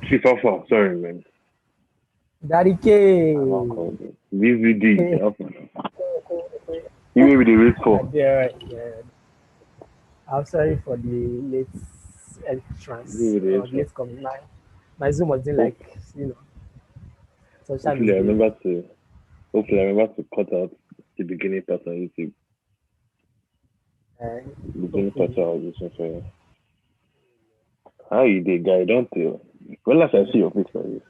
FIFA, sorry, man. Daddy K. I'm not called it. VVD. You may be the wait for. Yeah, yeah. I'm sorry for the late entrance You may be the or wait for. late coming. My Zoom was doing Hope, like, you know, social hopefully, I misbehavior. remember to. Hopefully, I remember to cut out the beginning part on YouTube. Uh, Beginning part Hopefully. I was listening for. How you did, guy? Don't tell. When last I see your face like this?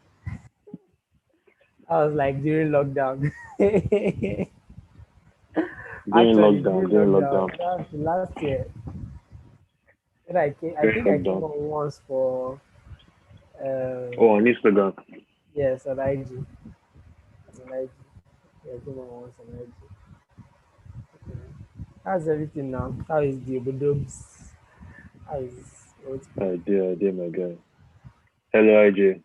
I was like during lockdown. During Actually, lockdown, during during lockdown, lockdown, that's the last year. Then I during think I came lockdown. on once for, Oh, um, on Instagram. yes, on IG. On IG. Yeah, I came on once on IG. How's everything now? How is the Obodobs? How is what's good? I did, my guy. Hello, IJ.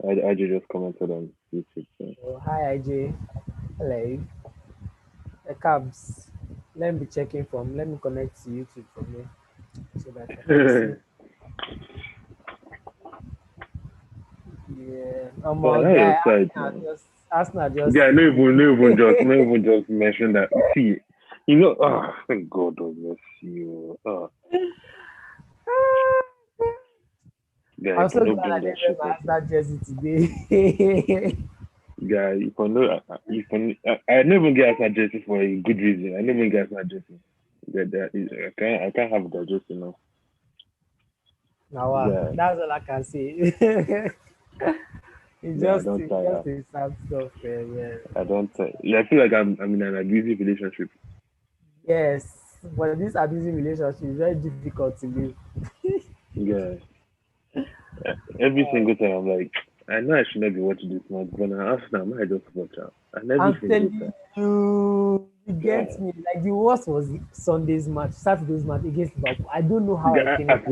IJ just commented on YouTube. So. Oh, hi, IJ. Hello. The cabs. Let me be checking from. Let me connect to YouTube from here so that I can see. Yeah. But My on your guy, side now. Arsenal Yeah, just. no even just mention that. See, you know, thank God of mercy. You. Guy, I'm if I so no glad I bring that didn't shit wear up, my Arsenal jersey today. guy, I never get that jersey for a good reason. I never get that jersey. I can't have that jersey now. Now, Yeah, that's all I can say. yeah, I don't It's try. just a sad stuff, yeah. I don't try. Yeah, I feel like I'm in an abusive relationship. Yes, but this abusive relationship is very difficult to live. Yeah, every single time I'm like, I know I should not be watching this much, but now after I might just watch out. And every I'm single telling time, you yeah. get me. Like the worst was Sunday's match, Saturday's match against Liverpool. I don't know how I I finished that.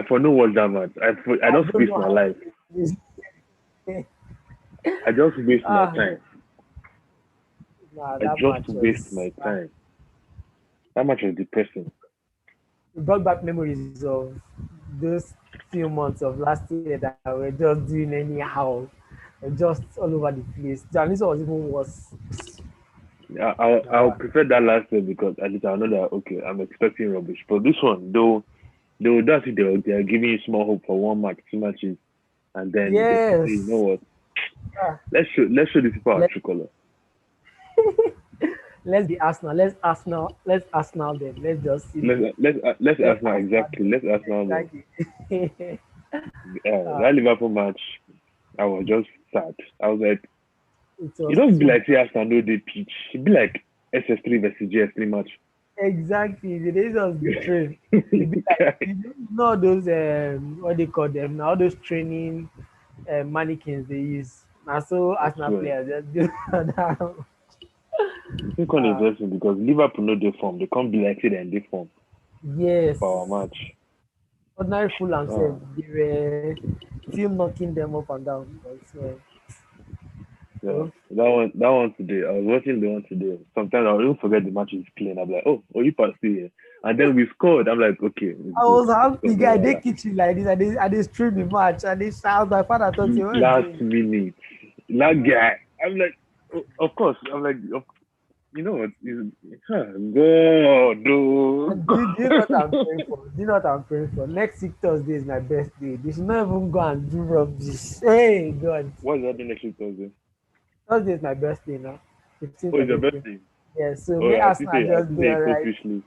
for no watch that much. I I don't don't waste know my how I life. finished. I just waste my Ah, time. nah, I that just match waste was. my time. That much was depressing. It brought back memories of those few months of last year that were just doing anyhow, just all over the place. And this one was even worse. I'll Now, prefer that last year because at least I know that okay, I'm expecting rubbish. But this one, though, that's it. They're giving you small hope for one match, two matches, and then they say, you know yes. what? Ah, Let's show these people our let true color. let's be Arsenal. Let's Arsenal. Let's Arsenal them. Let's just Let's let's ask now Arsenal exactly. them. Let's ask now. Exactly. That Ah, Liverpool match, I was just sad. I was like, it you was don't be too like say bad. Arsenal no dey pitch. It be like SS3 versus GS3 match. Exactly. The days of the train. It be like you know those what they call them now, all those training mannequins they use. Now so I Arsenal swear. players just do that. You think on Ah, investment because Liverpool no dey form. They can't be like say they dey form for our yes. match. Ordinary full and self, Oh, they were still knocking them up and down. I swear. yeah. So That one today. I was watching the one today. Sometimes I'll even forget the match is playing. I'm like, oh, you passed here. And then we scored. I'm like, okay, it's I good. was So happy, no guy. They wahala. kitchen like this, and they stream the match, and they shout. My father thought, "What are you Last doing?" minute, that guy. I'm like, oh, of course. I'm like, you know what? God, no. And do you know what I'm praying for? Do you know what I'm praying for? Next week Thursday is my birthday. They should not even go and do rubbish. Hey God, What's happening next week Thursday? Thursday is my birthday now, 15th Oh, it's of your April. birthday. Yeah, so Oh, may Arsenal I just think do they all post right. wish list.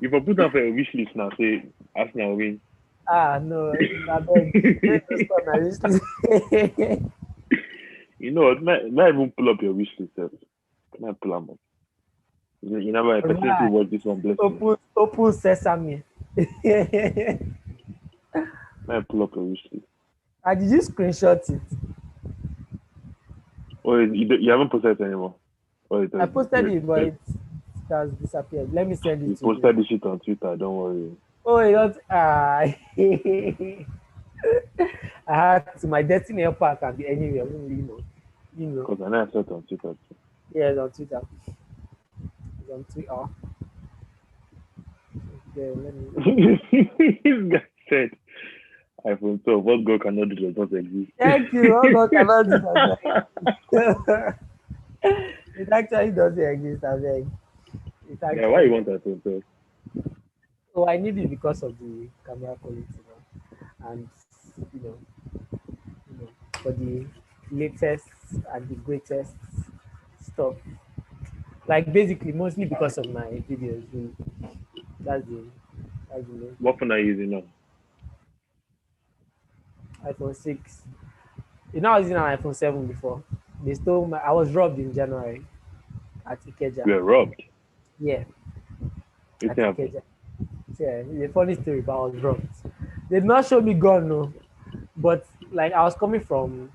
If I put down for a wish list now, say Arsenal win. Ah no, I beg. Make no stop my list. You know what? Might even pull up your wish list. Sef. Might pull them up. You never a person to Right. watch this one bless me. Open sesame. Might pull up your wish list. And did you screenshot it? Oh, you haven't posted it anymore. Oh, I posted it, but it has disappeared. Let me send you it to you. posted this shit on Twitter. Don't worry. Oh, you don't. I had to. My destiny helper can be anywhere. You know. Because I know I saw it on Twitter too. Yeah, it's on Twitter. It's on Twitter. Yeah, let me. This guy said iPhone So what God cannot do does not exist. Thank you. Oh God cannot do that. It actually doesn't exist, I beg. It Yeah, why you actually. want that so? Oh, I need it because of the camera quality now. And you know, for the latest and the greatest stuff. Like basically mostly because of my videos. Really. That's the that's the main What thing. phone are you using now? iPhone 6. You know I was using an iPhone 7 before. They stole my I was robbed in January at Ikeja. You were robbed. Yeah, It at happened. Ikeja. Yeah, it's a funny story, but I was robbed. They did not show me gun, no. But like I was coming from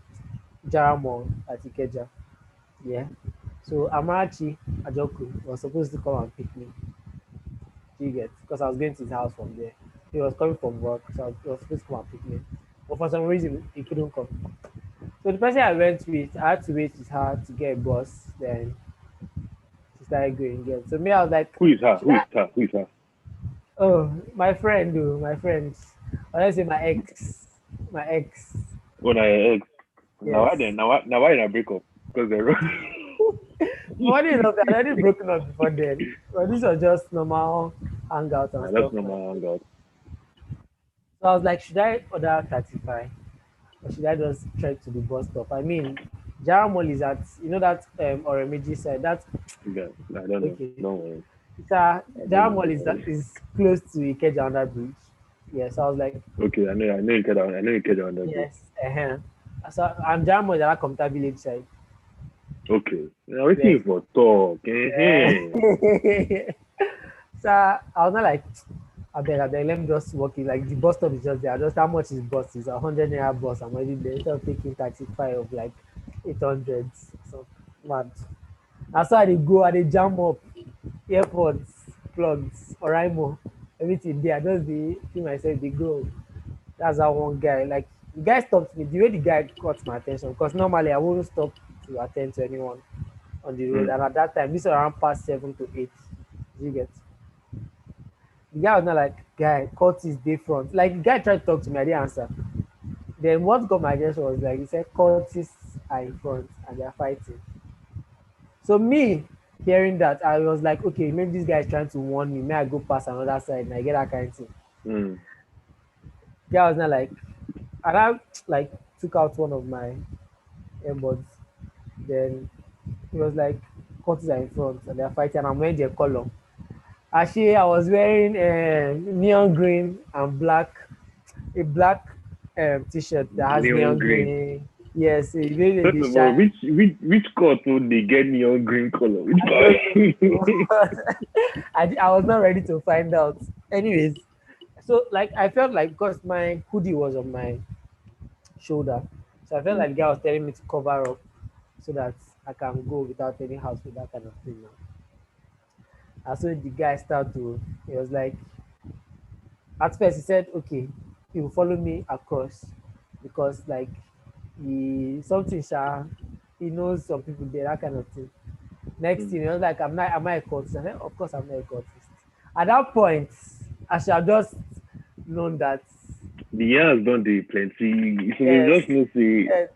Jaramo at Ikeja. Yeah. So Amarachi Ajoku was supposed to come and pick me. Do you get? Because I was going to his house from there. He was coming from work, so he was supposed to come and pick me. But for some reason, he couldn't come. So the person I went with, I had to wait with her to get a bus. Then she started going again. So me, I was like, Who is her? should Who is I? her? Who is her? Oh, my friend, though, my friends. Or let's say my ex. When I ex. Now why Yes. then? Now why did I break up? Because they wrote. Funny enough, I already broken up before then. But this was just normal hangout and Nah, that's stuff not my like that. hangout. So I was like, should I order 35 or should I just trek to the bus stop? I mean, Jaramol is at, you know, that Oremeji side. That's Yeah, I don't know. okay. Don't worry. It's I don't know. Jaramol is close to Ikeja under bridge. Yes, I was like, Okay, I know you get on. I know you get on that bridge. yes, So I'm Jaramol is at that Comta village side. Okay. Now waiting Yes. for talk. Yeah. Eh. So I was not like, I beg, let me just walk in. Like the bus stop is just there. Just how much is bus? It's 100 naira bus. I'm already there. Instead of taking taxi fare of like 800. So mad. That's why they go and they jam up airports, plugs, Oraimo, everything there. I just the feel myself they go. That's how one guy like the guy stopped me. The way the guy caught my attention because normally I wouldn't stop to attend to anyone on the road. Mm. And at that time, this was around past 7 to 8. You get the guy was not like, guy, Curtis day front. Like the guy tried to talk to me, I didn't answer. Then what got my attention was like he said Curtis are in front and they're fighting. So me hearing that, I was like, okay, maybe this guy is trying to warn me. May I go past another side and I get that kind of thing. Mm. The guy was not like, and I like took out one of my earbuds. Then he was like, Curtis are in front and they're fighting and I'm wearing their color. Actually, I was wearing neon green and black, a black t-shirt that has Neon neon green. green. Yes, it really First they of all, shine. which court would they get neon green color? Which I court? don't know. I was not ready to find out. Anyways, so like I felt like because my hoodie was on my shoulder, so I felt like the guy was telling me to cover up so that I can go without any house with that kind of thing. Now. And so the guy started to, he was like, at first he said, okay, he will follow me across because like he something he knows some people there, that kind of thing. Next thing, he was like, am I a cultist? I said, of course I'm not a cultist. At that point, I should have just known that The years don't do plenty. So we yes, just know say yes.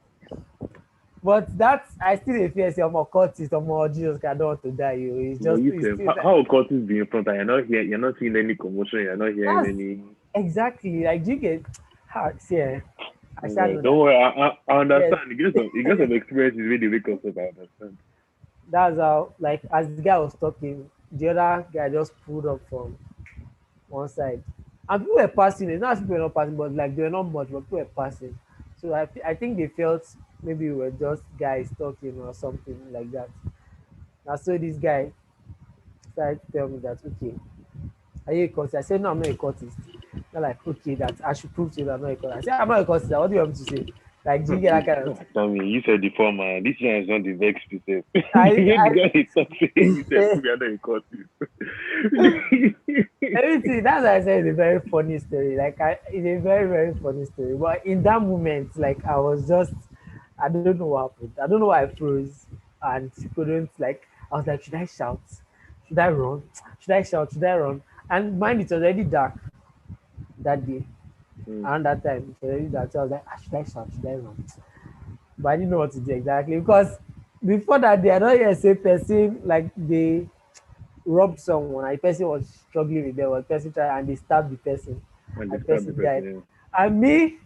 But that I still dey fear say I'm a cultist, I'm a Jesus, I don't want to die. You, it's just you it's say still that, how court is being in front and you're not seeing any commotion, you're not hearing that's any exactly like do you get how see I shall know don't that. worry, I Yes, understand. You get some experiences where they wake us up, I understand. that's how like as the guy was talking, the other guy just pulled up from one side. And people were passing, it's not as if people were not passing, but like they were not much, but people were passing. So I think they felt maybe we were just guys talking or something like that. And so this guy started to tell me that okay, are you a cultist? I said no, I'm not a cultist. They're like, okay, that I should prove to you that I'm not a cultist. I said I'm not a cultist. What do you want me to say? Like, do you get that kind of thing? Tell me, you said the former, this one is not the vex yourself. I, The guy is talking, you said I we are not in court. everything that's why I said it's a very funny story. Like it's a very, very funny story. But in that moment, like I was just I don't know what happened. I don't know why I froze and couldn't like I was like, should I shout? Should I run? Should I shout? Should I run? And mind it was already dark that day. Around that time, so that I was like, should I shout? Should I run? But I didn't know what to do exactly because before that, they are not yet say person like they robbed someone. And the person was struggling with them. Was person tried and they stabbed the person. And And the describe the person died. person. And me,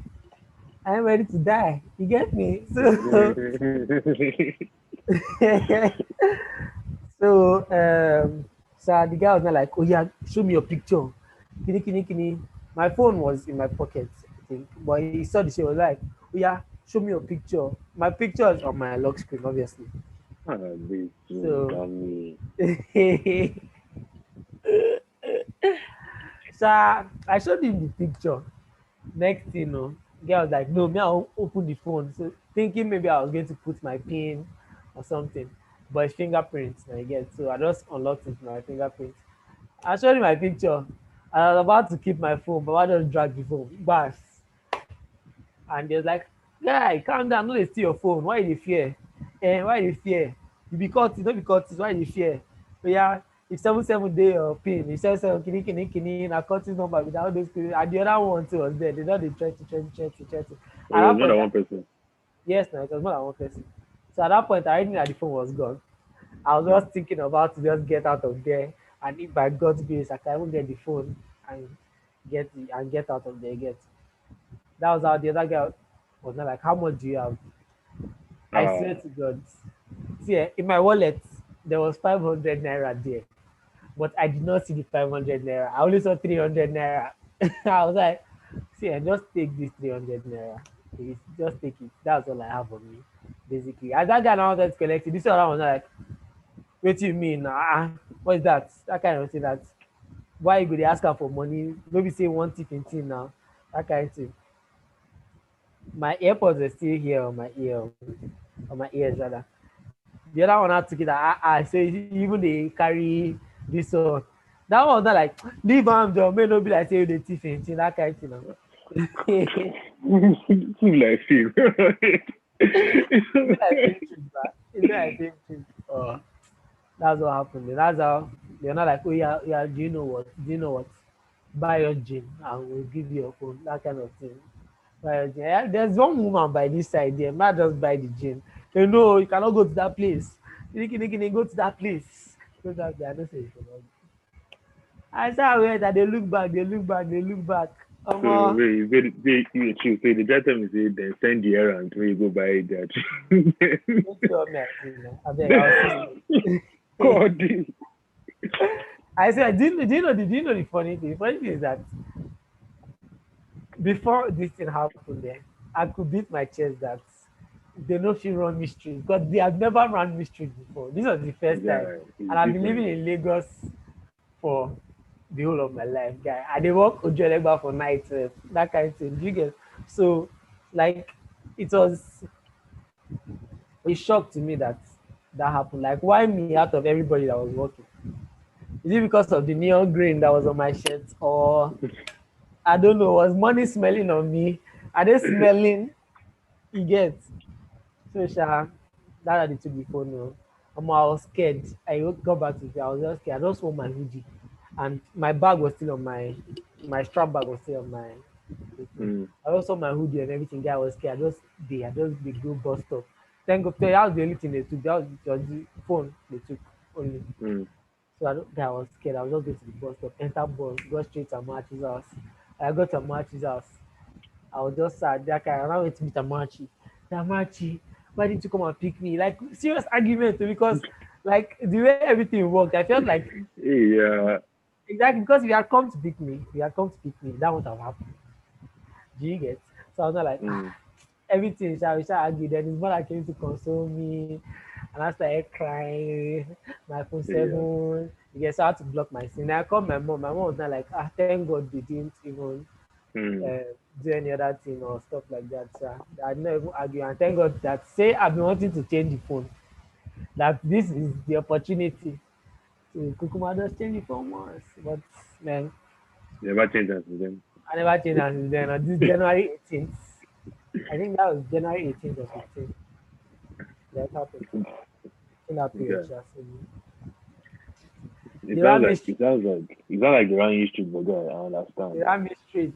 I'm ready to die. You get me? So, Yeah. so, so the guy was not like, oh yeah, show me your picture. Kini, kini, kini. My phone was in my pocket, I think. But he saw the shit, was like, oh yeah, show me your picture. My picture is on my lock screen, obviously. This So, dummy. so I showed him the picture. Next thing, you know, girl was like, no, me, I'll open the phone. So thinking maybe I was going to put my pin or something. But it's fingerprints, I get. So I just unlocked it with my fingerprints. I showed him my picture. I was about to keep my phone, but I just dragged the phone. Bass. And they was like, guy, calm down, no dey steal your phone. Why you dey fear? Why you dey fear? You be caught, you no be caught, why you dey fear? But yeah, if 77 day your pin, if 77 kini kini kini na caught number without those kini, and the other one too was there. They don't dey try to. Oh, At it was that more point, than one person. yes, no, it was more than one person. So at that point, I already knew that the phone was gone. I was just thinking about to just get out of there, and if by God's grace I can even get the phone and get out of there. Get that was how the other guy was not like, how much do you have? I swear Ah, to God. See, in my wallet, there was 500 naira there, but I did not see the 500 naira. I only saw 300 naira. I was like, see, just take this 300 naira. Please, just take it. That's all I have on me, basically. As that guy now wanted to collect it, this other one was like, what do you mean? What is that? That kind of thing. That why you go dey ask her for money? Maybe say one tip in thing now. That kind of thing. My AirPods are still here on my ears rather. The other one had to get that so even they carry this one. That one was not like leave am job, may no be like say the thief and thing, that kind of thing. who like him? It be like fake trick, but it be like fake trick. That's what happened. That's how they're not like, oh yeah, yeah, do you know what? Do you know what? Buy your gin and we'll give you your phone, that kind of thing. Buy your gin. Yeah, there's one woman by this side there, might just buy the gin. You know, you cannot go to that place. You go to that place. Go to that place. I don't say you should not. I saw where that they look back. So wait, so the data me say then send the errand where you go buy that. Make sure me I see now. I beg, I'll see. God, I said, do you know the funny thing? The funny thing is that before this thing happened there, I could beat my chest that they know she run me street because they have never run me street before. This was the first time. yeah, And it's I've been living different. in Lagos for the whole of my life, guy. I dey work Ojuelegba for night, that kind of thing. Do you get? So, like, it was a shock to me that that happened. Like, why me out of everybody that was working? Is it because of the neon green that was on my shirt, or I don't know? Was money smelling on me? Are they smelling? You get? So, that I took the phone. No. I was scared. I got back to I was just scared. I just wore my hoodie, and my bag was still on my strap bag was still on my. Mm, I also my hoodie and everything. I was scared. I just they go bus stop. Thank God, that was the only thing they took. That was just the phone they took only. mm. So I was scared. I was just going to the bus stop, enter bus, go straight to Amachi's house. I got to Amachi's house. I was just sad. That guy, I went to meet Amachi. Amachi, why didn't you come and pick me? Like serious argument because like the way everything worked, I felt like Yeah, exactly because if you had come to pick me, if you had come to pick me, that would have happened. Do you get? So I was not like mm, everything. We shall argue. Then his mother came to console me, and I started crying. My phone yeah. seven. Yes, I had to block my scene. I called my mom. My mom was not like, thank God they didn't even Mm. uh, do any other thing or stuff like that. So I did not even argue. And thank God that say I've been wanting to change the phone. That this is the opportunity to Kukuma just change the phone once. But man, Never change that to them. I never changed that since then. On this January 18th, I think that was January 18th or 15th. That happened. In that period, Okay. so It they sounds ran me like straight. they run you street, but yeah, I They understand. ran me straight.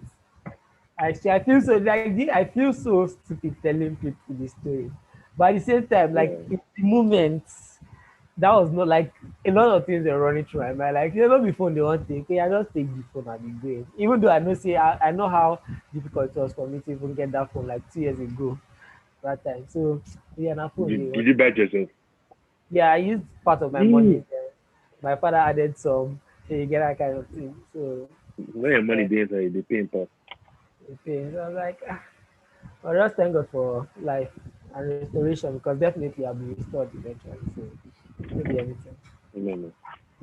Actually, I feel so I feel so stupid telling people this story, but at the same time, like Yeah. in the moment, that was not like a lot of things were running through my mind. Like before they want to take, okay, I just take the phone and be going. Even though I know how difficult it was for me to even get that phone like 2 years ago, that time. So yeah, na phone they Did want. you buy it yourself? Yeah, I used part of my money. Mm. My father added some, so you get that kind of thing. So When your money there inside, they pay in part. it pays. So I was like, I just thank God for life and restoration because definitely I'll be restored eventually. So maybe anything. No, no.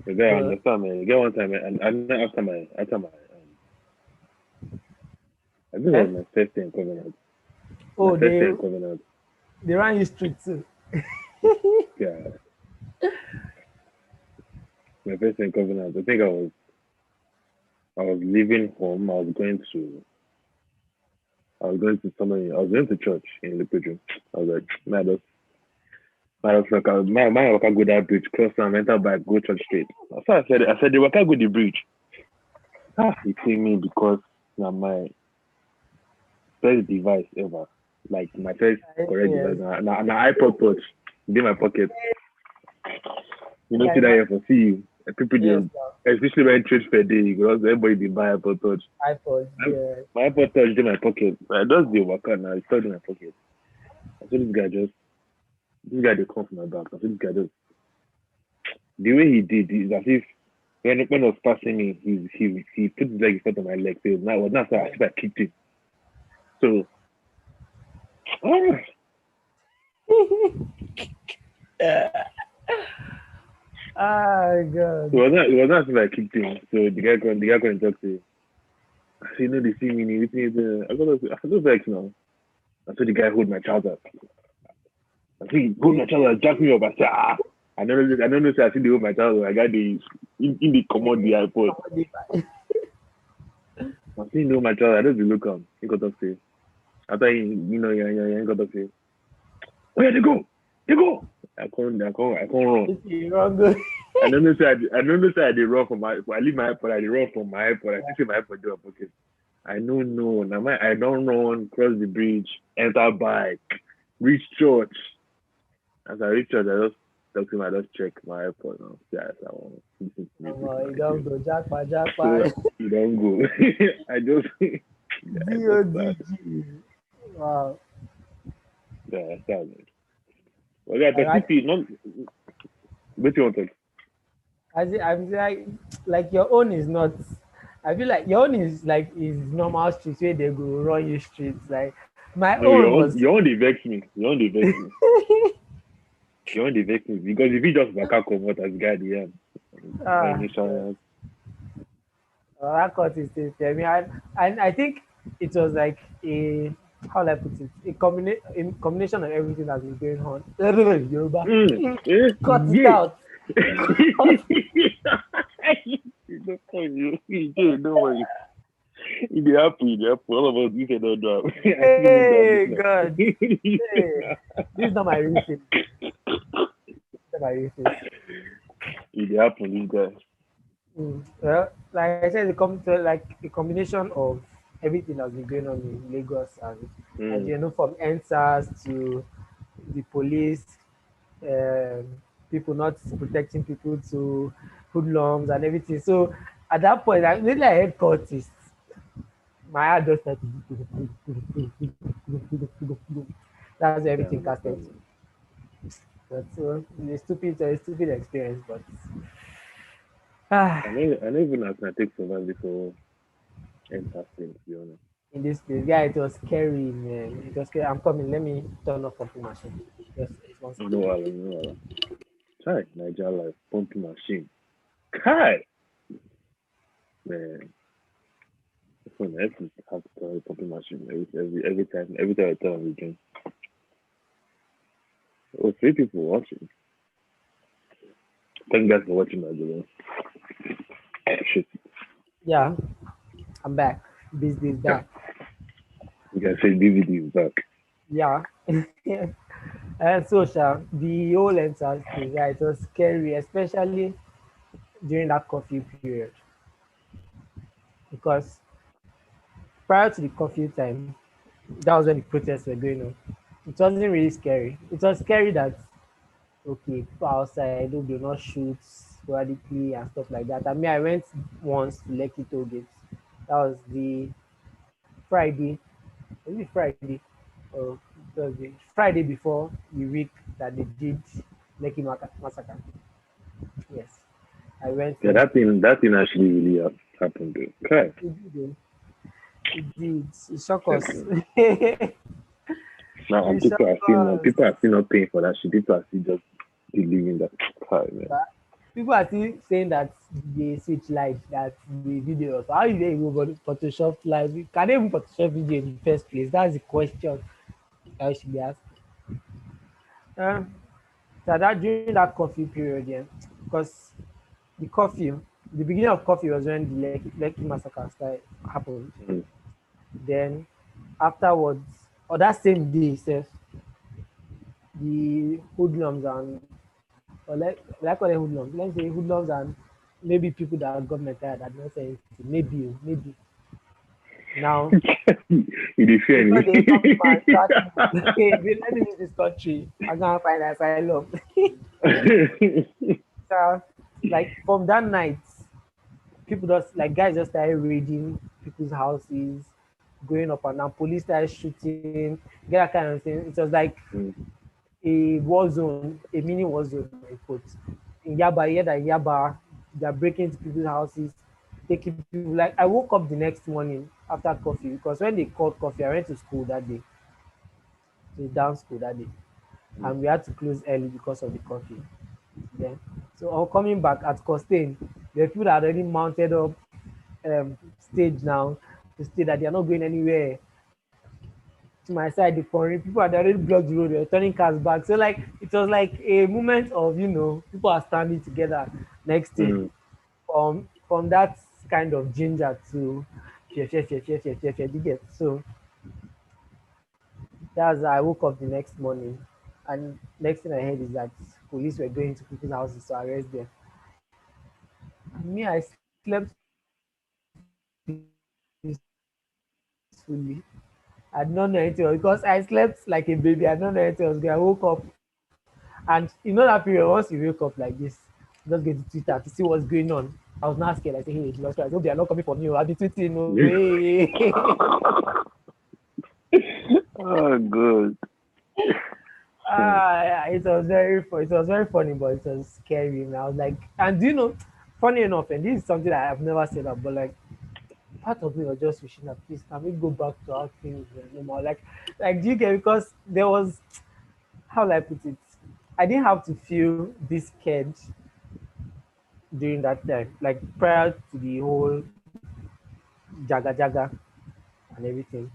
The guy So understand man. The guy one time and I think it eh? was my first day in Covenant. My Oh, first day in Covenant. they ran you street too. Yeah. My first day in Covenant. I think I was leaving home. I was going to somewhere. I was going to church in Lipidu. I was like, man, that's my waka go that bridge, cross and enter back, go church straight. So I said the waka go the bridge. It hit me because now my first device ever, like my first correct device, Yes. na iPod Touch in my pocket. You know, Yeah, see that here for see you. People yes, they, especially when trade fair day, because everybody they buy iPod Touch. iPod, yeah. My iPod Touch in my pocket. I just the waka now. It's still in my pocket. I saw this guy they come from my back. I saw this guy just the way he did is as if when I was passing me, he put his leg in front of my leg. So it was not so as if I kicked him. So ah, Oh God. it was not as if I kicked him. So the guy going to talk to me. I said, no, they see me. I got vex now. I saw the guy hold my trousers. I think he hold my trousers, jack me up. I said, ah. I don't know. Say I see the hold my trousers. I got in the commode the iPod. I see no my trousers. I just look up. He got to say. After he got to say, oh yeah, they go. I can't run. Okay, wrong good. I don't know. Say I did run from my. I leave my iPod. I did run from my iPod. I see my iPod do a pocket. I don't know. Now I don't run, cross the bridge, enter bike, reach church. As I reach church, I just talk to him, I just check my iPod now. Yeah, I want to listen to music Oh, now. you don't go jackpot, So jackpot. you don't go. I just I just started. DODG. Wow. Yeah, I started. Well yeah, All but right. CP not what you want to I'm like your own is not. I feel like your own is like is normal streets where they go run you streets. Like my no own was your own they vex me. Your own they vex me. Your own they vex me because if you just back come out as guy the my ah initial that cut is still tell me and I think it was like a how will I put it a combination of everything that's been going on. Yoruba. Cut it yeah. out. Cut. Don't worry. It dey happen, it dey happen. All of us we say don't do am. I still know that Hey business. God. Hey. This is not my real face. This is not my real face. It dey happen, this guy. Well, like I said, like a combination of everything that's been going on in Lagos and Mm. Nigeria, from NSAS to the police, um, people not protecting people to hoodlums and everything. So at that point, I really like head cultists. My heart just started. That's where Yeah, I everything casted understand. to. But a stupid experience. But ah, I know even as I take survive before enter thing, to be honest. in this place, yeah, it was scary, man. It was scary. I'm coming. Let me turn off coffee machine. Just it's one No second. wahala, no wahala. Kai, Niger life, pumping machine. Kai! Man, this one I have to tell the pumping machine every time I tell them again. Oh, 3 people watching. Thank you guys for watching my video. Shit. Yeah, I'm back. Business Yeah. back. You guys say DVD is back. Yeah. And so, the whole entire thing, yeah, it was scary, especially during that curfew period. Because prior to the curfew time, that was when the protests were going on. It wasn't really scary. It was scary that okay, people outside, hope they not shoot sporadically and stuff like that. I mean, I went once to Lekki Toll Gate. That was the Friday. Was it Friday? Or Thursday? Friday before the week that they did Massacre. Yes, I went Yeah, there. that thing actually really happened. Though. Okay. It did. It did. It shocked us. Okay. It Now, and shocked us. people are still not paying for that shit. People are still just believing that. Okay, man. But people are still saying that they switch light, that the videos. How is they even Photoshop live? Can they even Photoshop video in the first place? That's the question I should be asking. Um, so that during that coffee period, yeah, because the coffee, the beginning of coffee was when the Lekki massacre happened. Mm. Then afterwards, or that same day itself, the hoodlums and or like call them hoodlums. Let's say hoodlums and maybe people that are government tired that not saying anything. Maybe, maybe. Now, You dey fear they thought they come to my me. track me. Hey, let me leave this country. I'm gonna find asylum. So, like from that night, people just like guys just started raiding people's houses, going up and down. Police started shooting, get that kind of thing. It was like Mm. a war zone, a mini war zone, I quote. In Yaba, yeah, that Yaba, they're breaking into people's houses, taking people. Like I woke up the next morning after coffee because when they called coffee, I went to school that day, to down school that day, Mm. and we had to close early because of the coffee. Then, so on coming back at Costain, the people that had already mounted up stage now to state that they are not going anywhere. To my side, the foreign people had already blocked the road, they were turning cars back. So like it was like a moment of people are standing together. Next thing, Mm. from that kind of ginger to fear, you get. So that's I woke up the next morning, and next thing I heard is that police were going to people's houses to arrest them. And me, I slept peacefully. I did not know anything because I slept like a baby. I did not know anything was going. I woke up, and that period, once you wake up like this, just go to Twitter to see what's going on. I was not scared. I say, hey, Jesus Christ, I hope they are not coming for me. I'll be tweeting, no way. Oh, good. It was it was very funny, but it was scary. And I was like, and funny enough, and this is something I have never said up, but like part of me was just wishing that please can we go back to how things were normal. Like do you get because there was how will I put it? I didn't have to feel this scared during that time, like prior to the whole jaga jaga and everything.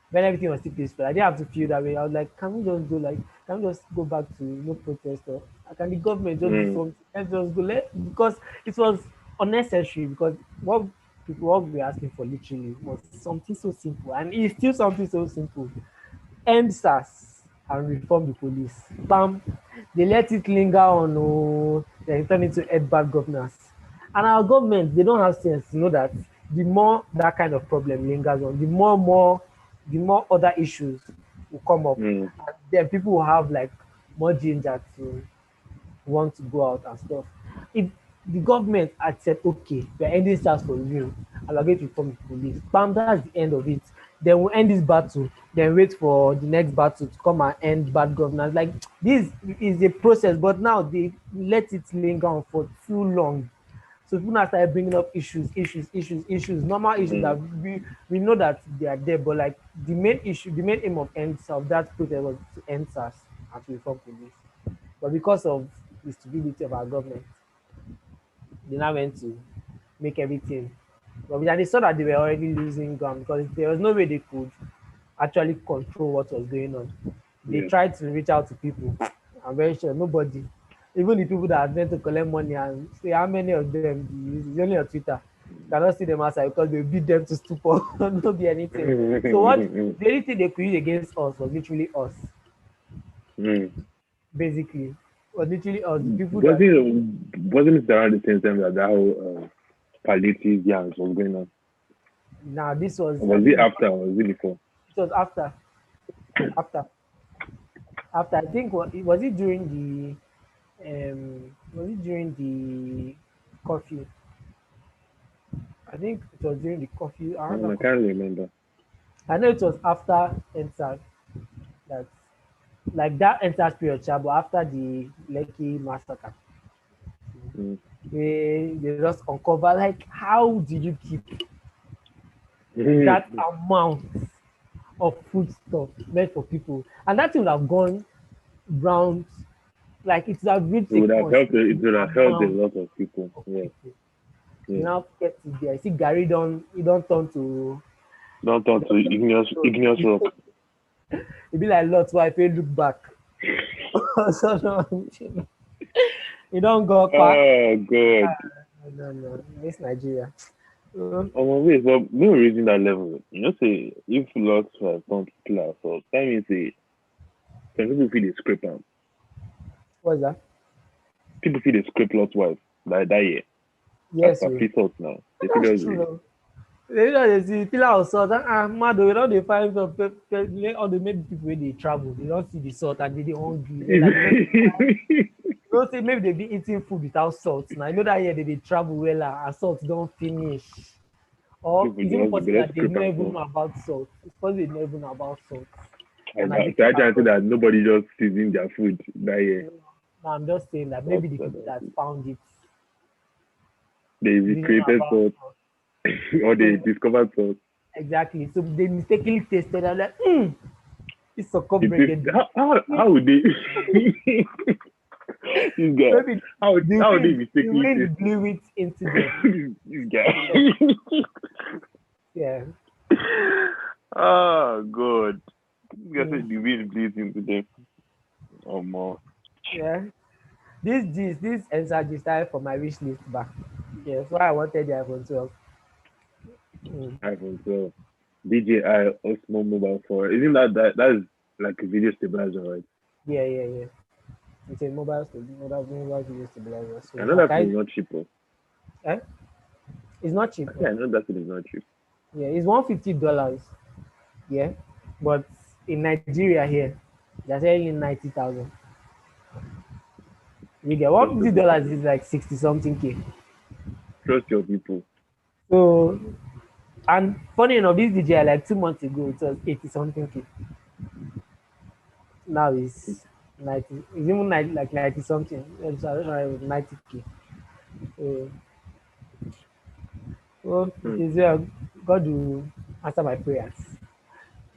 When everything was still peaceful, I didn't have to feel that way. I was like, can we just go can we just go back to no protest or can the government just do Mm. something? Let's just go because it was unnecessary because what we were asking for literally was something so simple and it's still something so simple. End SARS and reform the police. Bam, they let it linger on, then turn into bad governance. And our government, they don't have sense to know that the more that kind of problem lingers on, the more other issues will come up. Mm. And then people will have like more ginger to want to go out and stuff. If the government had said, okay, we're ending SARS for real, and we're going to reform the police, bam, that's the end of it. Then we'll end this battle, then wait for the next battle to come and end bad governance. Like this is a process, but now they let it linger on for too long. So people now started bringing up issues, normal issues that Mm. we know that they are there, but like the main aim of that protest was to end SARS and to reform police. But because of the stupidity of our government, they now went to make everything. But and they saw that they were already losing ground because there was no way they could actually control what was going on. They Yeah. tried to reach out to people. I'm very sure nobody, even the people that are meant to collect money and say how many of them is only on Twitter. You cannot see them outside because they beat them to stupor, not be anything. So what Mm. the only thing they could use against us was literally us, Mm. basically. Was literally us, the people that Wasn't it around the same time that whole palliative yams was going on? Now this was, I Was it think, after or was it before? it was after, after. I think was it during was it during the curfew? I think it was during the curfew, around I that can't curfew. remember. I know it was after ENSAS that, like that ENSAS period, sha, but after the Lekki massacre, Mm. they just uncover like how did you keep that amount of food stuff meant for people, and that thing would have gone round, like it would have reached It a would have point. helped. It The would have helped a amount lot of people. of Yeah, people. You yeah. now get it there. I see Gary don't, he don't turn to, Don't he talk to don't turn igneous rock. to it be like lots why I pay look back. So no, you don't go quack. Oh God. No, no, it's Nigeria. Uh, Wait, but no reason that level. You know, say if lots have come to class, so that means say some people feel they scrape am. what's that? People feel they scrape lots wife that year. As Yes, per we. free thoughts now. They feel That's just true. Though. They know they see pillar of salt. Mad, they don't they find some all the maybe people when they travel, they don't see the salt and they hungry. Well, like, you know, say maybe they be eating food without salt. Now I know that year they travel well and salt don't finish. Or people is it even they possible just that they scrape never am even for. know about salt? It's possible they never know about salt. And And I they so keep I try to say across. that nobody just season their food that year. Now I'm just saying that That's maybe the people that found it they didn't know recreated about salt salt. or they So discovered salt. exactly. So they mistakenly tasted. I'm like, it's a cup It is break. how would they this guy Maybe how would they the mistakenly taste wind blew it into them. this guy? Yeah, Oh God. This guy mm, said the wind bleeds into them. Oh more. yeah. This NSAG started for my wish list back. Yeah, so I wanted the iPhone 12. Mm. iPhone 12. DJI Osmo Mobile 4. Isn't that is like a video stabilizer, right? Yeah, yeah, yeah. It's a mobile video stabilizer. So I know like that thing is not cheap. eh? It's not cheap. I know that thing is not cheap. Yeah, it's $150. Yeah, but in Nigeria here, they're selling you 90,000. You get one Trust your fifty people. dollars is like 60 something k. Trust your people. So, and funny enough, this DJI like 2 months ago it was 80 something k. Now it's 90. It's even 90, like 90 something. It's around 90k. So, well, it Hmm. is well. God will answer my prayers.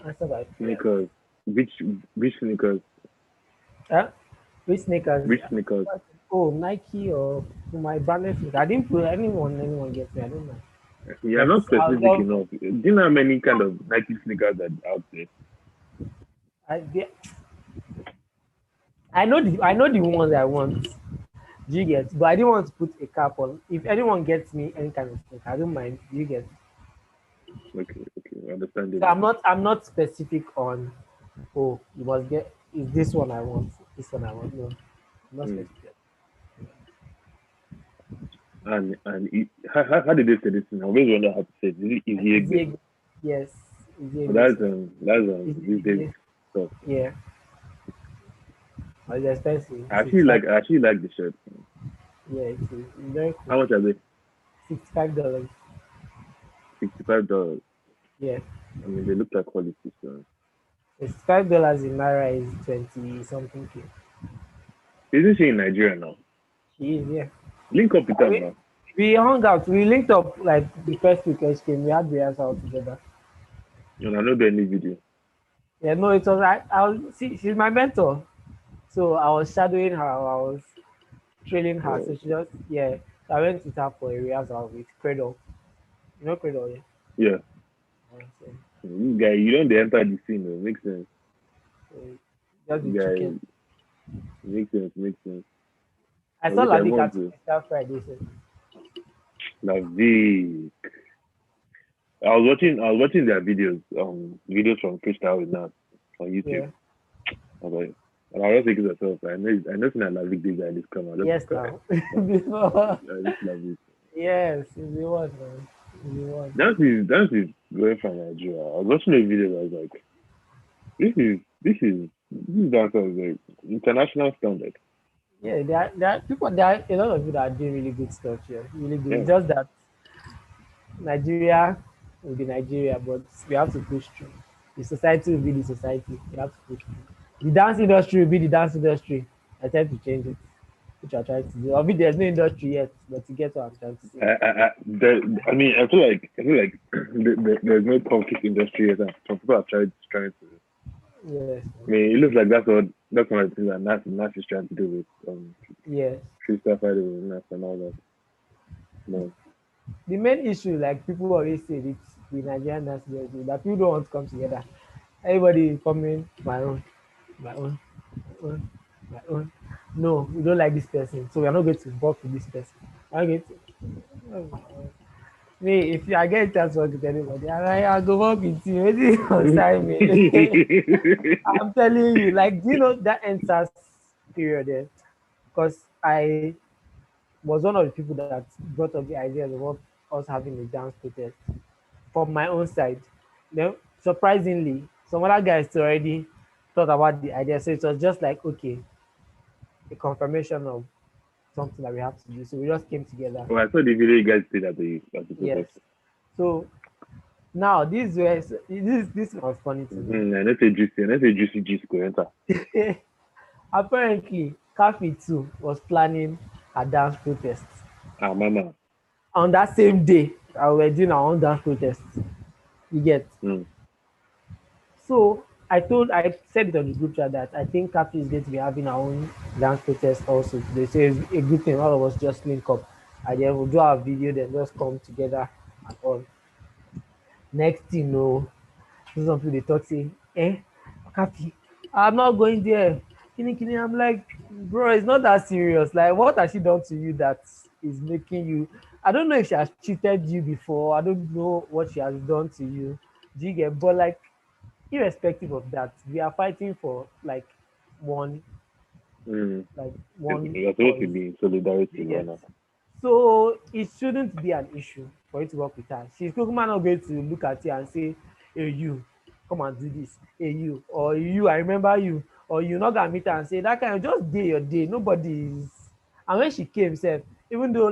Answer my prayers. Sneakers. Which which sneakers? Huh? Which sneakers? Which sneakers? Oh, Nike or my branded sneakers. I didn't put anyone gets me. I don't know. You are But not I'll specific love. enough. Do you know how many kind of Nike sneakers are out there? I know the ones I want. Do you get? But I didn't want to put a cap on. If anyone gets me any kind of sneaker, I don't mind. Do you get? Okay, okay, So understandable. I'm not specific on. Oh, you must get. Is this one I want? This one I want. No, I'm not Hmm. specific. How did they say this thing? I always wonder how to say it. Is it Easy? Easy, yes, easy But aggressive. that's these days Easy, stuff. yeah. But it's expensive. I actually 65. like I actually like the shirt. Yeah, it's very How cool. much are they? $65. $65. Yeah, I mean they look like quality, so $65 in naira is 20 something k. isn't she in Nigeria now? She is, yeah. Link up with them We, now. we hung out. We linked up like the first week I came. We had rehearsal together. And I know the any video. Yeah, no, it was I was see she's my mentor. So I was shadowing her, I was training her. Oh, So she just yeah. So I went with her for a rehearsal with Cradle. You know Cradle, yeah. yeah. So, This guy, you don't enter the scene, though. Makes sense. so just This the chicken. guy makes sense, makes sense. I I saw wish I Lavika want to to. Freestyle Friday. So Like Vic. I was watching their videos from Freestyle now on YouTube. yeah. I was like, and I was thinking to myself, I know that like this guy this come, I just Yes cry. now. Before I just love it. yes, it's the one man. Dance is going from Nigeria. I was watching a video. I was like, this dance is like international standard. Yeah, there are people. There are a lot of people that are doing really good stuff here. Really good. Yeah. It's just that Nigeria will be Nigeria, but we have to push through. The society will be the society. We have to push through. The dance industry will be the dance industry. I try to change it, which I try to do. I mean, there's no industry yet, but you get what I'm trying to say. I mean, I feel like there's no conflict industry yet. And some people are trying to. Yes, I mean, it looks like that's one of the things that Nas is trying to do with yes. freestyle fighting with Nas and all that. No. The main issue, like people always say, it's the Nigerian dance industry that people don't want to come together. Everybody coming my own, my own, my own, my own. No, we don't like this person, so we are not going to work with this person. I'm going to. Me, if I get a chance to work with anybody, I go work with you. Wetin concern me? I'm telling you, like, do you know that enters period there? Because I was one of the people that brought up the idea of us having a dance protest from my own side. Then, surprisingly, some other guys already thought about the idea. So it was just like, okay, a confirmation of something that we have to do. So we just came together. Oh, I saw the video you guys did at the Yes. protest. So now this was funny to me. Let's say juicy go enter. Apparently, Kafi too was planning a dance protest Ah, mama. on that same day that we were doing our own dance protest. You get. Mm. So I said it on the group chat that I think Kafi is going to be having our own dance protest also today. So it's a good thing. All of us just link up and then we'll do our video, then just come together and all. Next thing, no, some people they talk say, Kafi, I'm not going there. Kini, I'm like, bro, it's not that serious. Like, what has she done to you that is making you? I don't know if she has cheated you before. I don't know what she has done to you. Do you get? But like, irrespective of that, we are fighting for one, Mm. like one You're supposed to cause. be in solidarity Yes. right now. So it shouldn't be an issue for you to work with her. She's Kukuma not going to look at you and say, hey you, come and do this. Hey you, or you, I remember you, or you not gonna meet her and say that kind of just day your day. Nobody is. And when she came, said, even though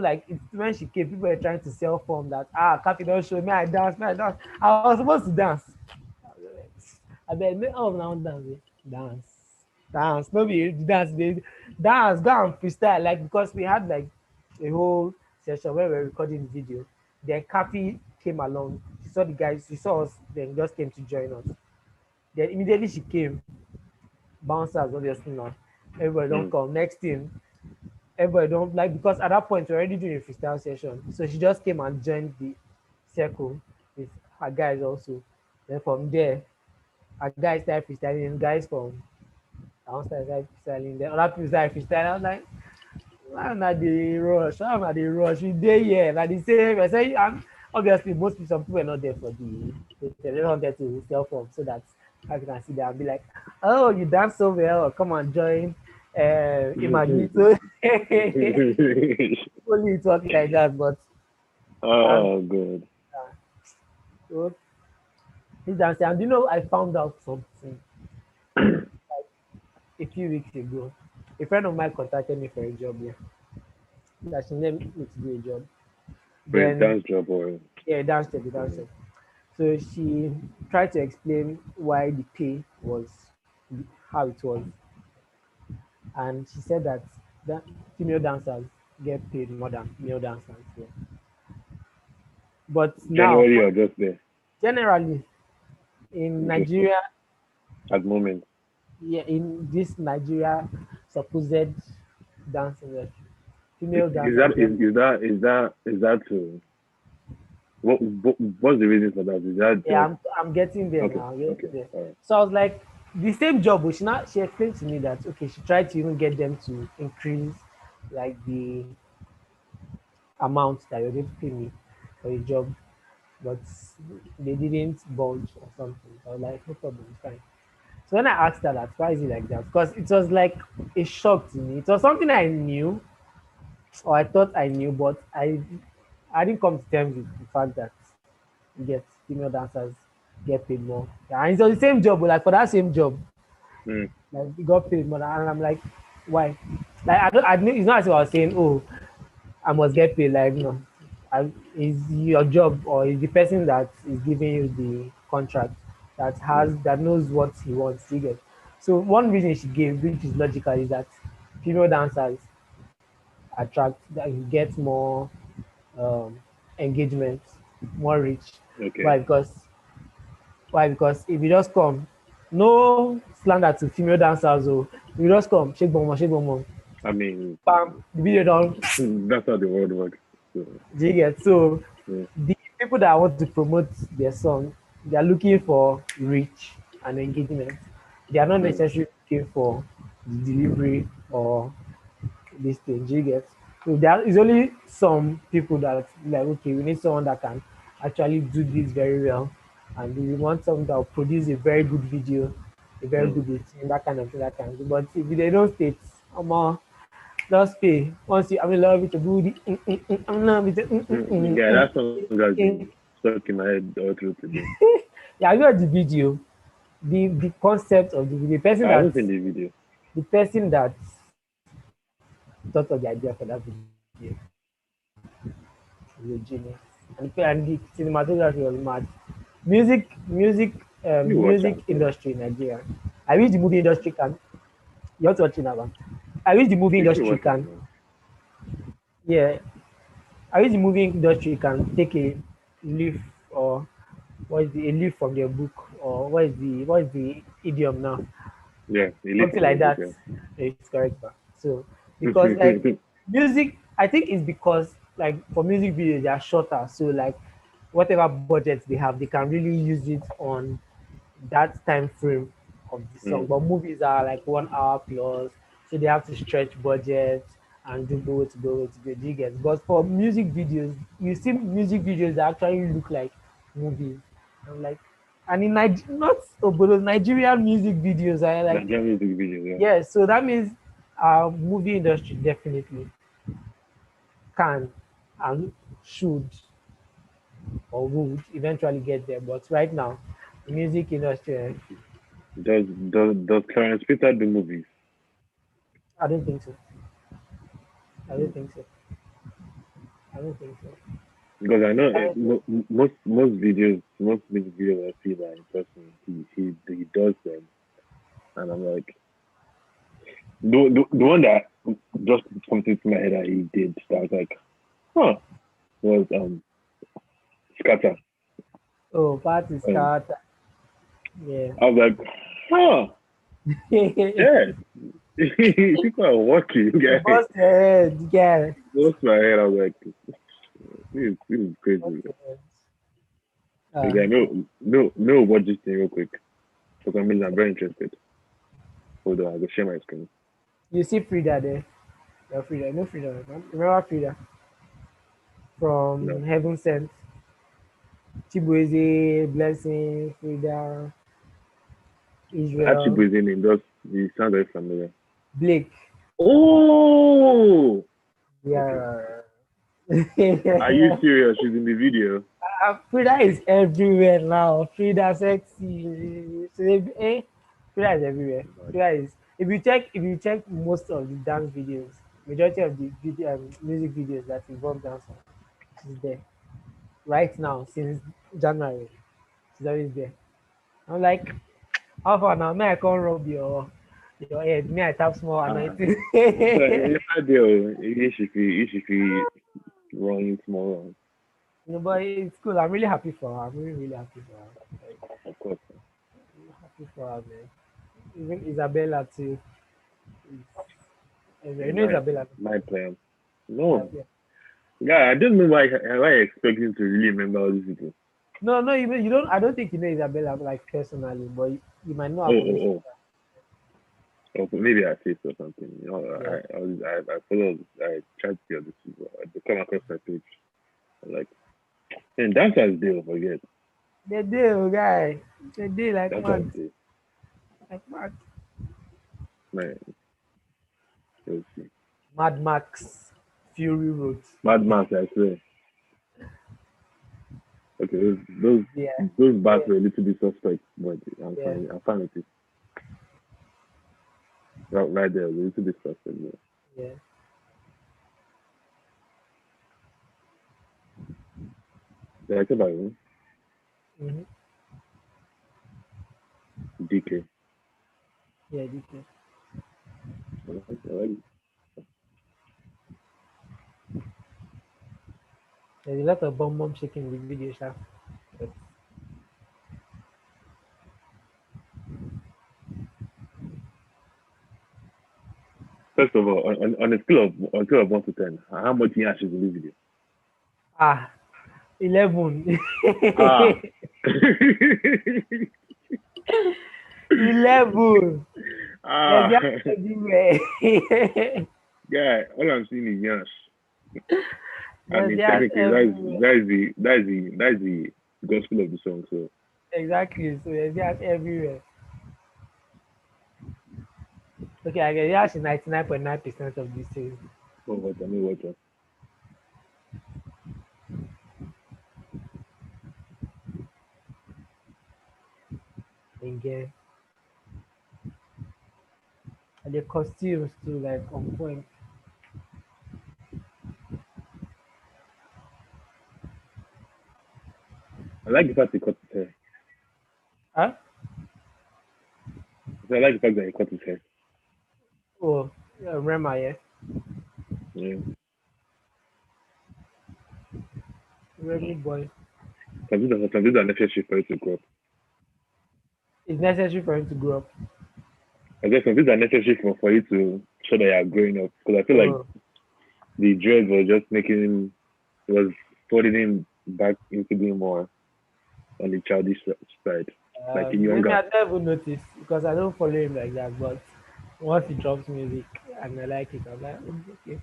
when she came, people were trying to sell form that Kafi don't show me I dance, me I dance. I was supposed to dance. I bet me all now dance, dance, dance. No be dance, dance. Go and freestyle because we had a whole session where we were recording the video. Then Kafi came along. She saw the guys. She saw us. Then just came to join us. Then immediately she came. Bouncers obviously now. Everybody don't Mm. come. Next thing, everybody don't because at that point we're already doing a freestyle session. So she just came and joined the circle with her guys also. Then from there, our guys started freestyling. Guys from downstairs started freestyling. Then other people started freestyling. I was like, why not the rush? Why not the rush? We dey here. Like the same. I say, obviously, some people were not there for the. They just wanted to sell form so that I can see them and be like, oh, you dance so well. Come and join. Imagito. Only talk like that, but um, Oh, good. so this dancing. And you know, I found out something a few weeks ago. A friend of mine contacted me for a job here. That she needed me to do a job. Wait, Then dance job or yeah, downstairs, downstairs. So she tried to explain why the pay was how it was, and she said that female dancers get paid more than male dancers. Yeah. But now, January or just there generally in interesting Nigeria, at the moment. yeah, in this Nigeria supposed dance industry, Is, female is dancers that get. is that what's the reason for that? Is that Yeah, just I'm getting there okay? now. I'm getting Okay, there. all right. So I was like, the same job, but she explained to me that okay, she tried to even get them to increase the amount that you're going to pay me for a job, but they didn't budge or something. So I was like, no problem, it's fine. So when I asked her that, why is it like that? Because it was like a shock to me. It was something I knew or I thought I knew, but I didn't come to terms with the fact that get female dancers get paid more. Yeah, and it's on the same job, but like for that same job, Mm. like you got paid more. And I'm like, why? Like I don't. I knew it's not as if I was saying, oh, I must get paid. Like no, is your job or is the person that is giving you the contract that has that knows what he wants to get. So one reason she gave, which is logical, is that female dancers attract that you get more um, engagement, more reach. Okay. Why? Because if you just come, no slander to female dancers, oh, you just come, shake bomb, I mean, bam, the video done. that's how the world works. So, Do you get? So yeah. the people that want to promote their song, they are looking for reach and engagement. They are not Mm. necessarily looking for the delivery or this thing. Do you get? So there is only some people that like, okay, we need someone that can actually do this very well, and we want someone that will produce a very good video, a very Mm. good routine, that kind of thing that can do. But if they don't state, just pay. Once you, I'm in love with the booty, I'm in love with the, Yeah, that song has been stuck in my head all through today. yeah, I got the video, the concept of the video, I haven't seen the video. the person that thought of the idea for that video was a genius, and the cinematography was mad. You watch Music them, so industry in Nigeria. I wish the movie industry can. You want to watch it now? I wish the movie you should industry watch them can. now. Yeah, I wish the movie industry can take a leaf or a leaf from their book or what is the idiom now? Yeah, you live Something from your like book, that. yeah. It's correct, but so because like music, I think it's because like for music videos they are shorter, so like whatever budget they have, they can really use it on that time frame of the song. Mm. But movies are like 1 hour plus, so they have to stretch budget and do go. Do you get? But for music videos, you see music videos that actually look like movies. I'm like, and in not Obodo, Nigerian music videos are like, Nigerian music video, yeah. yeah. So that means our movie industry definitely can and should or would eventually get there. But right now, the music industry, Does Clarence Peter do movies? I don't think so. I don't Mm. think so. I don't think so. Because I know I most music videos I see that in person, he does them, and I'm like, the one that just comes into my head that he did that I was like, huh, was Scatter. oh, party Um, start. Yeah. I was like, huh, yeah, people are working, guys. Bust your head, yeah. Most my head, I was like, this is Bust crazy. your head. Okay, no, watch this thing real quick. For some reason, I'm very interested. Hold on, I will share my screen. You see Frida there. Yeah, Frida. You know Frida. Right? Remember Frida from No, Heaven Sent? Chibueze, Blessing, Frida, actually, Israel, breathing in, just it sounds very familiar. Blake. Oh, okay. Yeah. Are you serious? She's in the video. Frida is everywhere now. Frida sexy. Frida is everywhere. God. Frida is. If you check most of the dance videos, majority of the music videos that involve dancing, she's there right now since January. She's always there. I'm like, how far now? May I come rub your head? May I tap small Ah, anointing? so if I do, if she running small, No, but it's cool. I'm really happy for her. I'm really, really happy for her. Like, of course. I'm happy for her, man. Even Isabella too. You know My Isabella? my plan. Yeah, No, yeah. yeah, I don't know why I expect him to really remember all these people. No, no, you don't. I don't think you know Isabella like personally, but you might know her Oh, from Instagram. oh. Maybe I faced or something. You know, Yeah, I follow, I tried to see other people. I come across my page. I'm like, and dancers they will forget. they do, guy. They do Dancers they, like mad. man, let's see. Mad Max, Fury Road. Mad Max, I swear. Okay, those Yeah, those bats were a little bit suspect, but I'm yeah, fine. I'm fine with it. Right there, a little bit suspect. Yeah. yeah. Directed by who? Mm-hmm. DK. Yeah, DK. I like There's a lot of bomb shaking in the video, sha. But First of all, on a scale of 1 to 10, how much he is in this video? ah, 11. Ah. 11. There's Ah. that everywhere. Yeah, all I'm seeing is Yash. I There's mean, that technically, everywhere. that's the gospel of the song. So, Exactly. So there's that everywhere. Okay, I guess that's 99.9% of these things. oh, what I mean, what? Again. And the costumes too, like on point. I like the fact he cut his hair. Huh? So I like the fact that he cut his hair. Oh, yeah, Rema, yeah. Yeah. Remy boy. Some people are necessary for you to grow up. It's necessary for him to grow up. I guess some people are necessary for you to show that you are growing up. Because I feel like Oh, the dread was just making him, was putting him back into being more on the childish side, like a maybe younger. I never noticed because I don't follow him like that. But once he drops music and I like it, I'm like, "Oh, okay.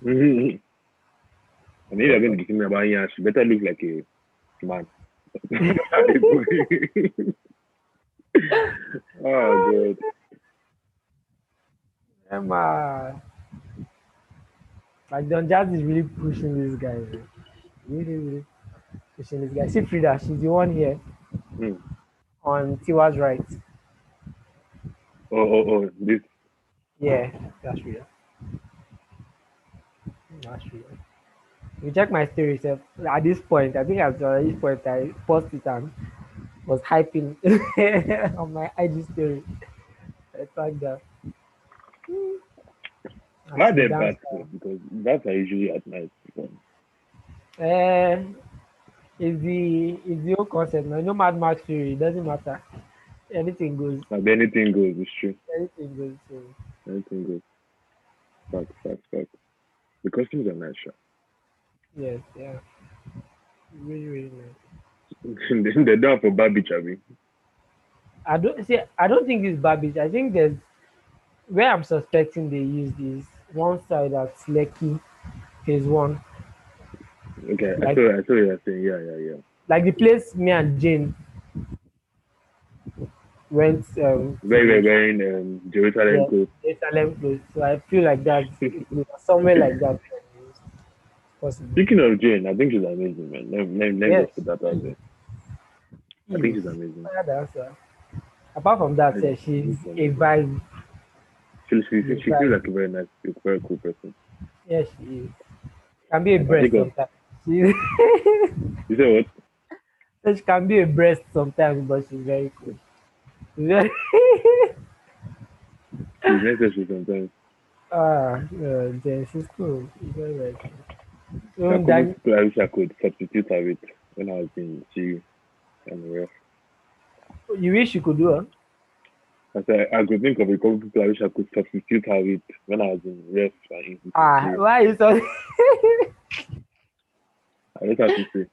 And if No you're going to problem." be thinking about Yash, you better look like a man. Oh, God. Emma, like Don Jazz is really pushing this guy. Man. Really, really pushing this guy. See Frida, she's the one here Hmm. on Tiwa's right. This. Yeah, that's Frida. That's Frida. You check my story, sef. At this point, I think at this point I posted it and was hyping on my IG story. I tagged that. And Why she's they dancing. bats though? Because bats are usually at night. Uh, is the whole concept now. No Mad Max Fury, it doesn't matter. Anything goes. Like anything goes, it's true. Anything goes. So Anything goes. Fact. The costumes are nice, sure. yes, yeah. Really, really nice. They're down for Barbie, Chabi. I don't think it's Babbage. I think there's where I'm suspecting they used is one side at Lekki phase one. Okay, Like I saw what you're saying. Yeah. like the place me and Jane went Very, to, wearing Jerusalem yeah, clothes. Jerusalem close. So I feel like that it was somewhere like that possible. Speaking of Jane, I think she's amazing, man. Let me Yes, just put that out there. I think is. she's amazing. Fire dancer. Apart from that, I think she's she's a amazing. vibe. She, She's a she seems vibe. like a very nice, a very cool person. Yes, she is. Can be a I can breast think of. sometimes. She, You say what? she can be a breast sometimes, but she's very cool. She's very She's necessary sometimes. yeah, she's cool. She's very, very cool. I Even couldn't that, people I wish I could substitute her with when I was in G and the rest. you wish you could do her. I said I could think of a couple people I wish I could substitute her with when I was in ref and in G. Why you so? I just have to say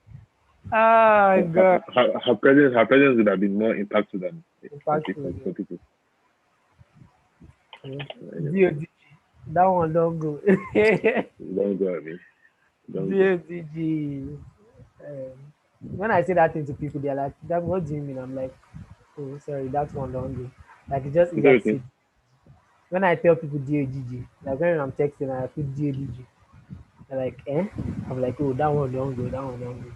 Oh God. her presence would have been more impactful than In some fact, people. Some people. Anyway, DODG. That one don't go. don't go at me. Don't go. DODG. When I say that thing to people, they're like, "That what do you mean?" I'm like, "Oh, sorry, that one don't go." Like it's just Is easier to everything? say. When I tell people DODG, like when I'm texting, I put DODG. They're like, "Eh?" I'm like, "Oh, that one don't go. That one don't go."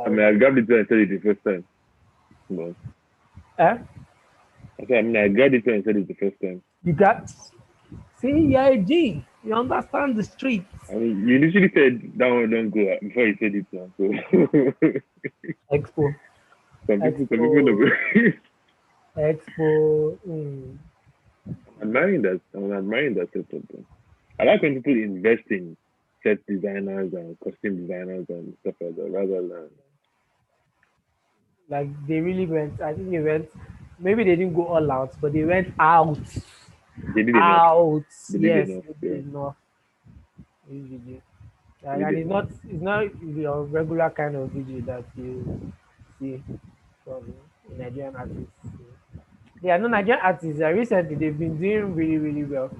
I mean, I grabbed it when I said it the first time. But Eh? I grabbed it when I said it the first time. You got see, you're a G. You understand the streets. I mean, you literally said that one don't go before you said it now. So Expo. some people don't go. Expo. I'm admiring that setup. Though. I like when people invest in set designers and costume designers and stuff like that, rather than Like they really went. I think they went. Maybe they didn't go all out, but they went out. they did enough. Out. They did Yes, enough. they Yeah. did enough. This video. They And did enough. it's not your regular kind of video that you see from Nigerian artists. Yeah, no Nigerian artists. Recently they've been doing really really well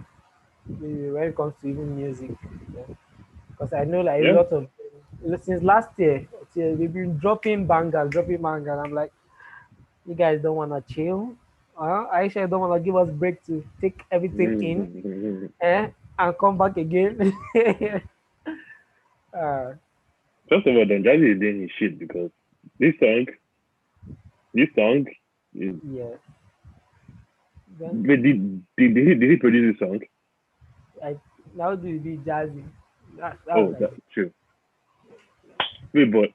when it comes to even music. Because I know like a Yeah. lot of since last year they've been dropping bangers. I'm like, you guys don't wanna chill. Aisha don't wanna give us break to take everything in, and come back again. uh, First of all, Don Jazzy is doing his shit because this song, this song, is, yeah. Then wait, did he produce this song? I now do the jazzy. That was Oh, like that's true. Wait, but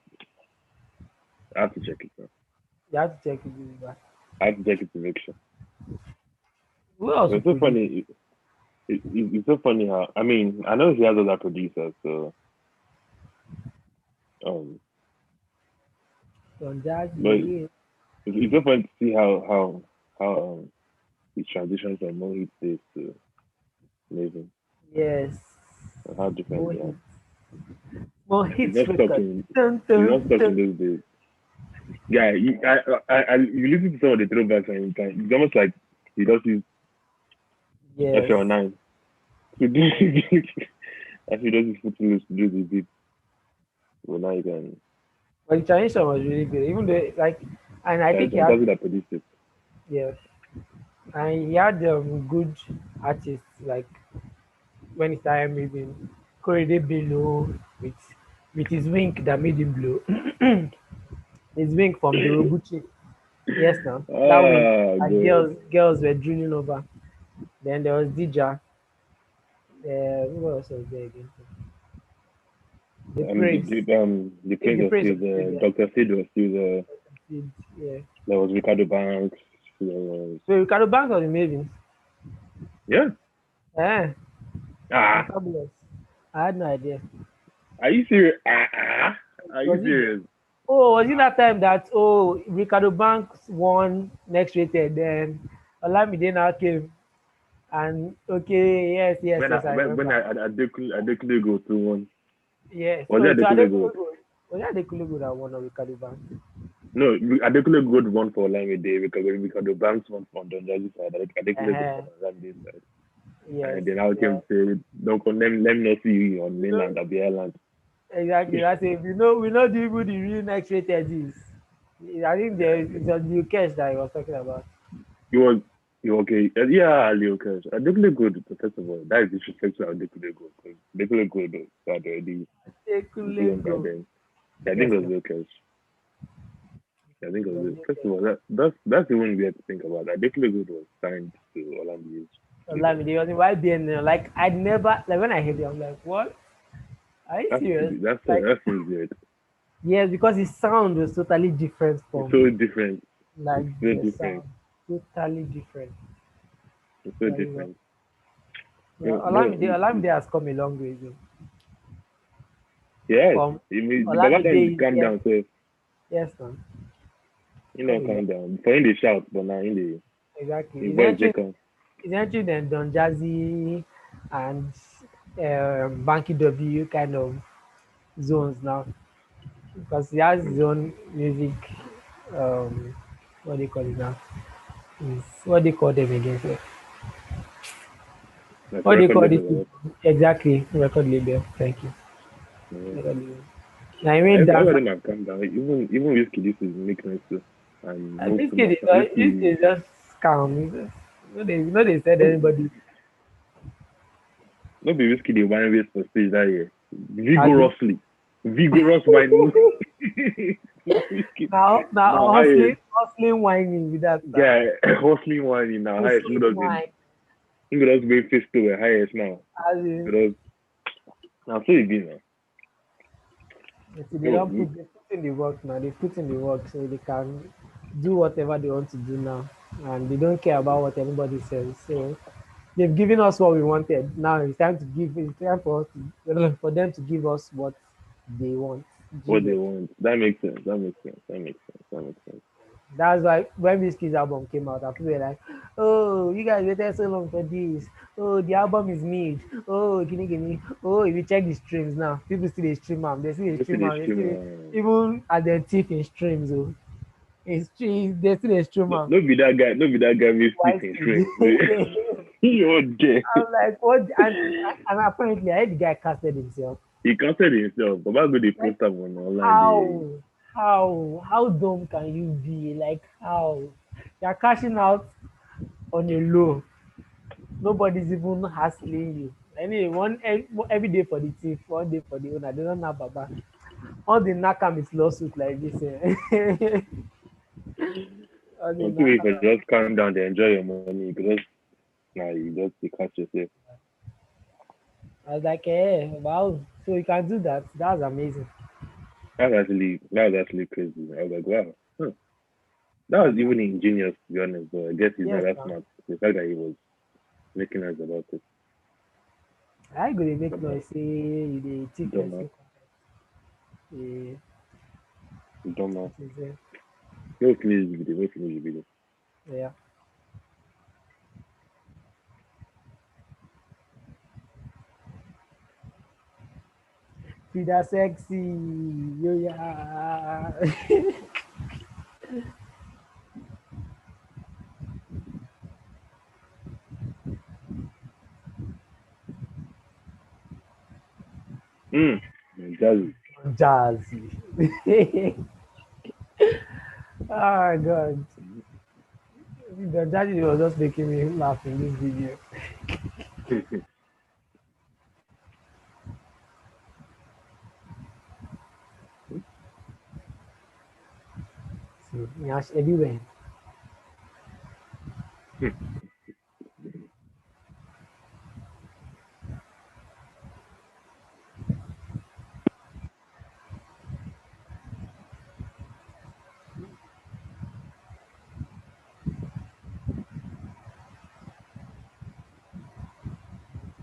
I have to check it now. you have to check it back. I have to check it to make sure. Who else It's so produced? funny. It's so funny how I mean I know he has other producers, so um, Don Jazzy, but yeah. it's so funny to see how he transitions from more hit days to amazing Yes. and how different More they are. hits. More He's hits not stuck record. in Dun, he's not dun, stuck in dun. those days. Yeah, you listen to some of the throwbacks and you can it's almost like he does his Yes. FL9 to do as he does his footloose to do the beat. Well now you can But the transition was really good. Even though like and I think and he Don had Jazzy that produced it. yeah. And he had good artists like when he started moving Korede Bello with his wink that made him blow. His wink from Dorobuchi. Yes now. That wink. Ah And god. girls were drooling over. Then there was Dija. Who else was there again? The praise. The If prince the was praise still was still there, there. Dr. Sid was still there, Yeah. there was Ricardo Banks, there was So Ricardo Banks was amazing. yeah. Eh, Ah, fabulous. I had no idea. are you serious? Are you Was it there? serious? Oh, was it that time that Ricardo Banks won next rated, then Olamide now came and okay, yes, I When remember. Adekule go to one. Yes. Was Oh, it so Adekule Gold? Was it Adekunle that won or Ricardo Banks? No, Adekule Gold won for Olamide because Ricardo Banks won for Don Jazzy side. Adekule Gold Uh-huh. won on Olamide side. Yes. And then I Yeah. came to say, don't let me not see you on You know, mainland, Abbey Island. exactly. That's it. We know the who the real next rated is. I think it was New Cash that I was talking about. He was you okay? Yeah, Leo Cash. Adekule Gold, first of all, that is disrespectful to Adekule Gold because Adekule Gold had already Adekunle blown by go. then. I think Yes, it was no. Leo Cash. I think it was Was Leo. New First of all, Cash. that's the one we have to think about. Adekule Gold was signed to Olamide label. Olamide was in YBN. Like I never like when I heard it, I'm like, what? Are you serious? Like That seems weird. yes, because his sound was totally different It's from so different. like It's so the different. sound. Totally different. It's so Very well. different. Yeah, No, Olamide has come a long way though. yes. From I mean, by that time, you Olamide, calm yes, down, so yes, man. Come a long. calm down. For in the shout, but now Exactly. in voice they come. He's entering then Don Jazzy and Banky W kind of zones now because he has his own music. What do you call it now? What do you call them again? Sir? Like What do you record call label this? or what? Exactly, record label. Thank you. Mm. Record label. Now, I mean, All dance. of them have come down. Even Whiskey, this is make noise too. And move This to kid is master. Whiskey, just calm. They said anybody. not be Whiskey the wine waste for stage that year. Abi, Vigorously. Vigorous whining. now Now highest. hustling whining with that stuff. Yeah, hustling whining now highest. Hustling wine. He does be face to the highest now. As in, Because now so it be now. you see, Oh, they put in the work now. They put in the work so they can do whatever they want to do now, and they don't care about what anybody says. So they've given us what we wanted. Now it's time to give. It's time for us for them to give us what they want. Do you what they get? want. That makes sense. That makes sense. That makes sense. That makes sense. That's why when Wizkid's album came out, and people were like, "Oh, you guys waited so long for this. Oh, the album is mid. Oh, gimme. Oh, if you check the streams now, people still they stream am. They still they Go to stream the am. They stream. still even at their thief in streams. Oh, in streams they still they stream No, am. no be that guy. No be that guy. We speak Why in still? stream. You're dead. I'm like, what? And apparently, I heard the guy casted himself. He canceled himself. But why go they Like, post up on online? how? How dumb can you be? Like, how? You're cashing out on a low. Nobody's even hassling you. Anyway, every day for the thief, one day for the owner. They don't have baba. All the nakam is lawsuit like this. Eh? All the Some people if nakam. you just calm down, they enjoy your money. Because now you just you catch yourself. I was like, wow. So you can do that. That's amazing. That was actually crazy. I was like, wow. Huh. That was even ingenious to be honest, but I guess he's not Yes, that now. smart. The fact that he was making us about it. I go dey make Dumbass. noise say you dey thief Dumbass. person. Eh, Dumbass. it is, No finish the video. No finish the video. yeah. Frida sexy. Yo, yeah. Mm. Jazzy. Jazzy. Oh, God. The Jazzy was just making me laugh in this video. See, Nyash everywhere.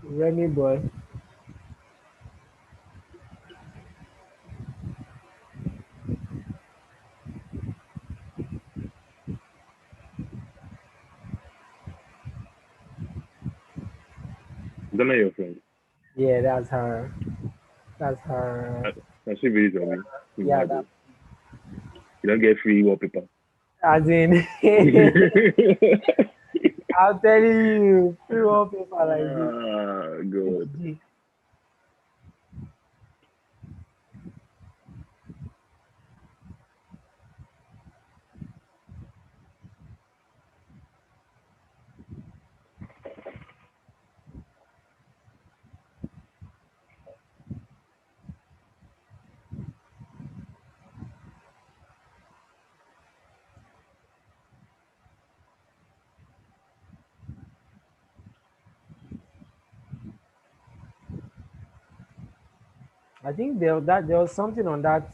Remy boy. Is that not your friend? Yeah, that's her. That's her. I see videos of you. You Yeah, mad that. though. You don't get free wallpaper. As in, I'm telling you, free wallpaper like this. Good. G. I think there was something on that.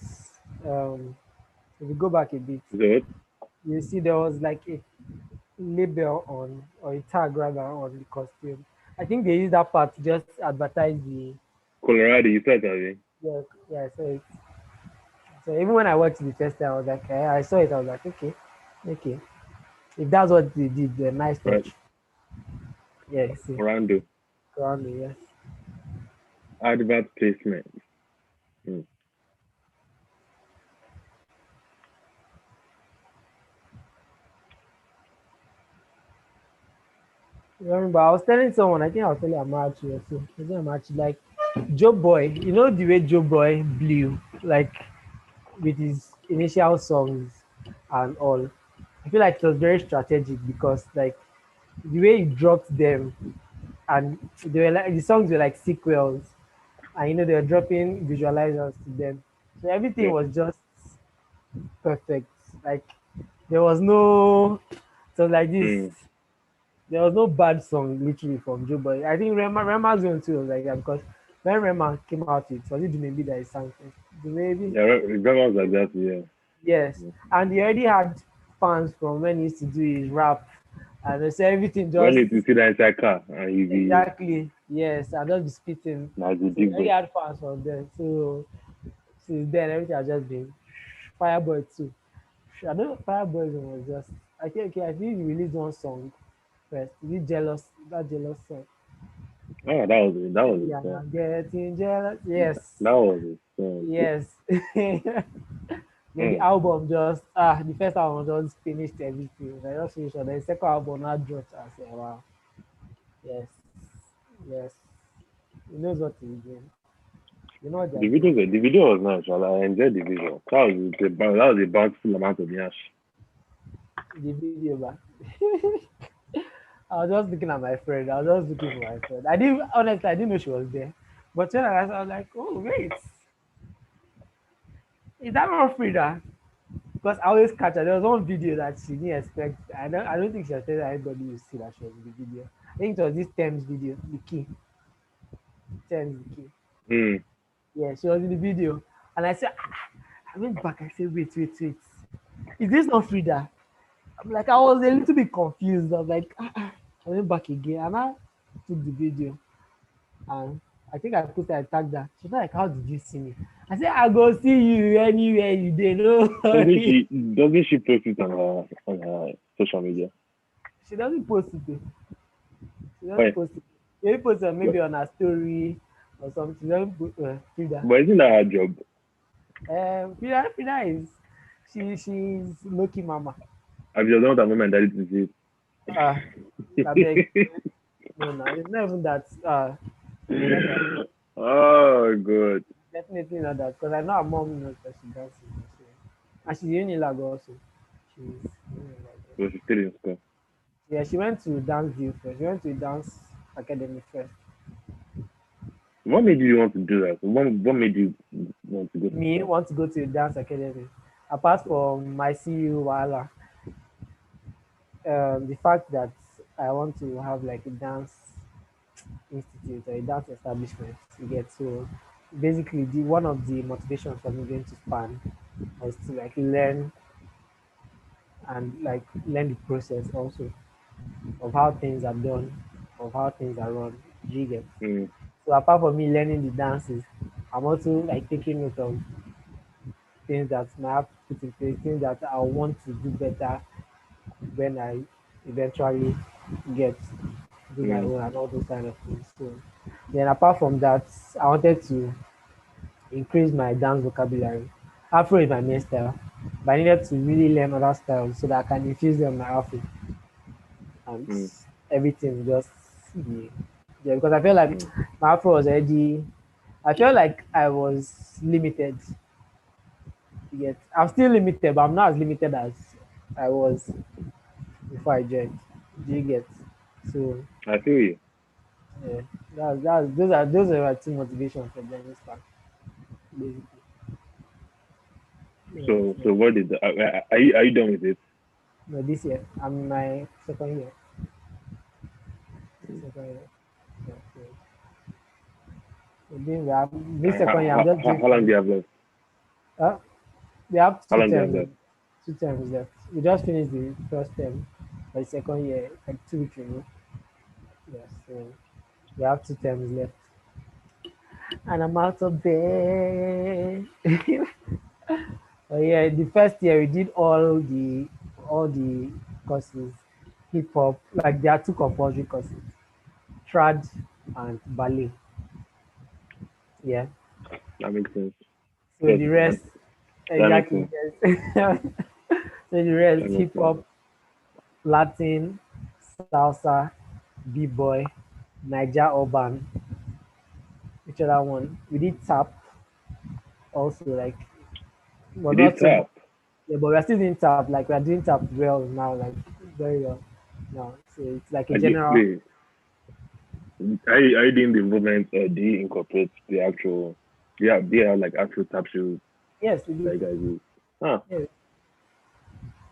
If you go back a bit, Is that you see there was like a label on or a tag rather on the costume. I think they used that part to just advertise the Colorado? You start having. yeah yeah. So even when I watched the first time, I was like, I saw it. I was like, okay. If that's what they did, the nice Right. touch. Yeah, you see, Orlando. currently, yes. Advert placement. Remember, I was telling someone, I think I was telling Amachi or so. I think Amachi, like, Joe Boy, you know the way Joe Boy blew, like, with his initial songs and all. I feel like it was very strategic because, like, the way he dropped them and they were like, the songs were like sequels. and you know they were dropping visualizers to them. So everything Yeah. was just perfect. Like there was no, so like this. Mm. There was no bad song literally from Joe Boy. I think Rema Zone too was like that because when Rema came out with was it Dumebi that he sang first? Dumebi? Yeah, remember like that, yeah. Yes. Yeah. And he already had fans from when he used to do his rap. And they say everything When just you see that inside car and you be exactly. Yes, I just be spitting. now the So he big already boy. had fans from them. So since then everything has just been Fireboy too. I don't know Fireboy was just I think he released one song first. Is it jealous? That jealous song. Oh, that was his Yeah, song. I'm getting jealous. Yes, That was his song. yes. Then the Mm. album just the first album just finished everything. I just finished, and the second album now dropped. I said, wow, yes, yes. He knows what he's doing. You know what they're doing. The video was nice. I enjoyed the video. That was a bountiful amount of yash. The video, man. I was just looking at my friend. I was just looking for my friend. I didn't honestly. I didn't know she was there. But when I was like, oh wait, is that not Frida? Because I always catch her. There was one video that she didn't expect. I don't think she expected anybody to see that she was in the video. I think it was this Thames video, the key. Thames the key. Mm. Yeah, she was in the video. And I said, I went back. I said, wait, wait, wait. Is this not Frida? I'm like, I was a little bit confused. I was like, I went back again and I took the video. And I think I put I tagged her. She's like, how did you see me? I said, I go see you anywhere you did. No Doesn't worry. she post it on her social media? She doesn't post it. Though. She doesn't Why? post it. Maybe post it But, maybe on her story or something. She doesn't put Frida. but isn't that her job? Frida is she's Loki mama. I've just not that moment that it is Uh I beg. No, no, it's not even that. It's not that. Oh good. Definitely not that. Because I know her mom knows that she dances. So. And she's in Unilag also. She's in Unilag. So she's still in school. Yeah, she went to dance view first. She went to dance academy first. What made you want to do that? What made you want to go to Me school? want to go to a dance academy. Apart from my CU Wala, the fact that I want to have like a dance institute or a dance establishment to get so basically the one of the motivations for me going to Span was to like learn and like learn the process also of how things are done, of how things are run. Do you get? Mm. So apart from me learning the dances, I'm also like taking note of things that I have to put in place, things that I want to do better when I eventually get do my Mm. own and all those kind of things. So then apart from that, I wanted to increase my dance vocabulary. Afro is my main style, but I needed to really learn other styles so that I can infuse them in my outfit and Mm. everything just be yeah, because I feel like Mm. my Afro was already I felt like I was limited. Yet I'm still limited, but I'm not as limited as I was before I joined. Do you get? So I feel you. yeah, those are my two motivations for joining Spark, basically. Yes, So yes. what did are you done with it? No, this year I'm in my second year. Second year. Yeah, so, we have this second year. I'm just doing How long do some. you have left? Uh, we have How two long do you have terms. left? Two terms left. We just finished the first term, but the second year like 2 weeks ago. Yes, so we have two terms left, and I'm out of bed. Oh yeah, the first year we did all the courses, hip hop. Like there are two compulsory courses, trad and ballet. Yeah. That makes sense. So Yes, the rest, that makes exactly. sense. Yes. So the That rest, makes hip sense. hop, Latin, salsa, b-boy, Niger urban. Which other one? We did tap also, like, well, You did not so much. tap. Yeah, but we're still doing tap. Like we're doing tap well now, like very well now. So it's like a I did general. play. Are you doing the movement or do you incorporate the actual? Yeah, they are like actual tap shoes Yes, we do. that you guys use. Huh, Yes,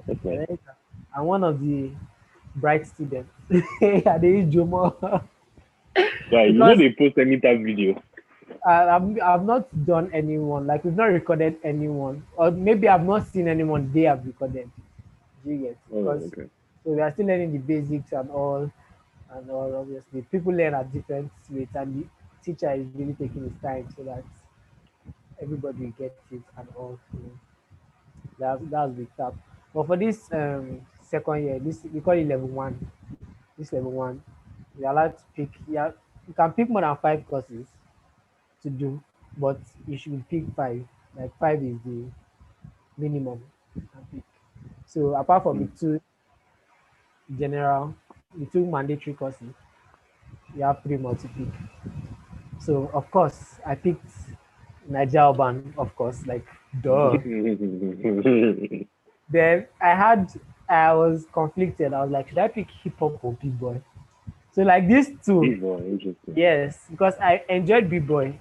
that's I nice. like that. I'm one of the bright students. I dey use Jomo Yeah, you know because they post any tap video. I've not done anyone, like we've not recorded anyone, or maybe I've not seen anyone they have recorded. Do you get? Oh, Because okay. so we are still learning the basics and all. Obviously, people learn at different rates, and the teacher is really taking his time so that everybody gets it and all. You know, that's the tap. But for this second year, this we call it level one. This level one, you're allowed to pick. Yeah, you can pick more than five courses to do, but you should pick five. Like five is the minimum you can pick. So apart from the Hmm. two general, the two mandatory courses, you have three more to pick. So of course I picked Niger Urban, of course, like duh. Then I was conflicted. I was like, should I pick hip hop or big boy? So like these two, Big one, interesting. yes, because I enjoyed big boy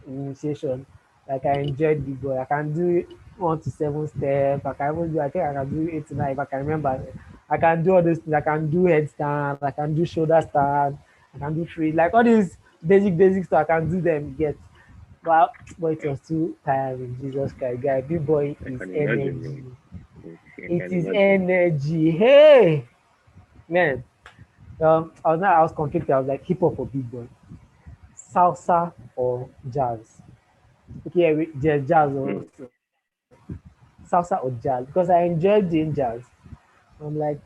initiation. Like I enjoyed big boy. I can do 1 to 7 step. I can even do. I think I can do 8 to 9 if I can remember. I can do all those things. I can do headstand. I can do shoulder stand. I can do free. Like all these basic stuff. I can do them. Get. Well, but it was too tiring. Jesus Christ, guy. Big boy I is can imagine, energy. man. I It can is imagine. energy. Hey, man. I was conflicted. I was like hip hop or big boy, salsa or jazz. Okay, yeah, jazz Hmm. also, salsa or jazz because I enjoy doing jazz. I'm like,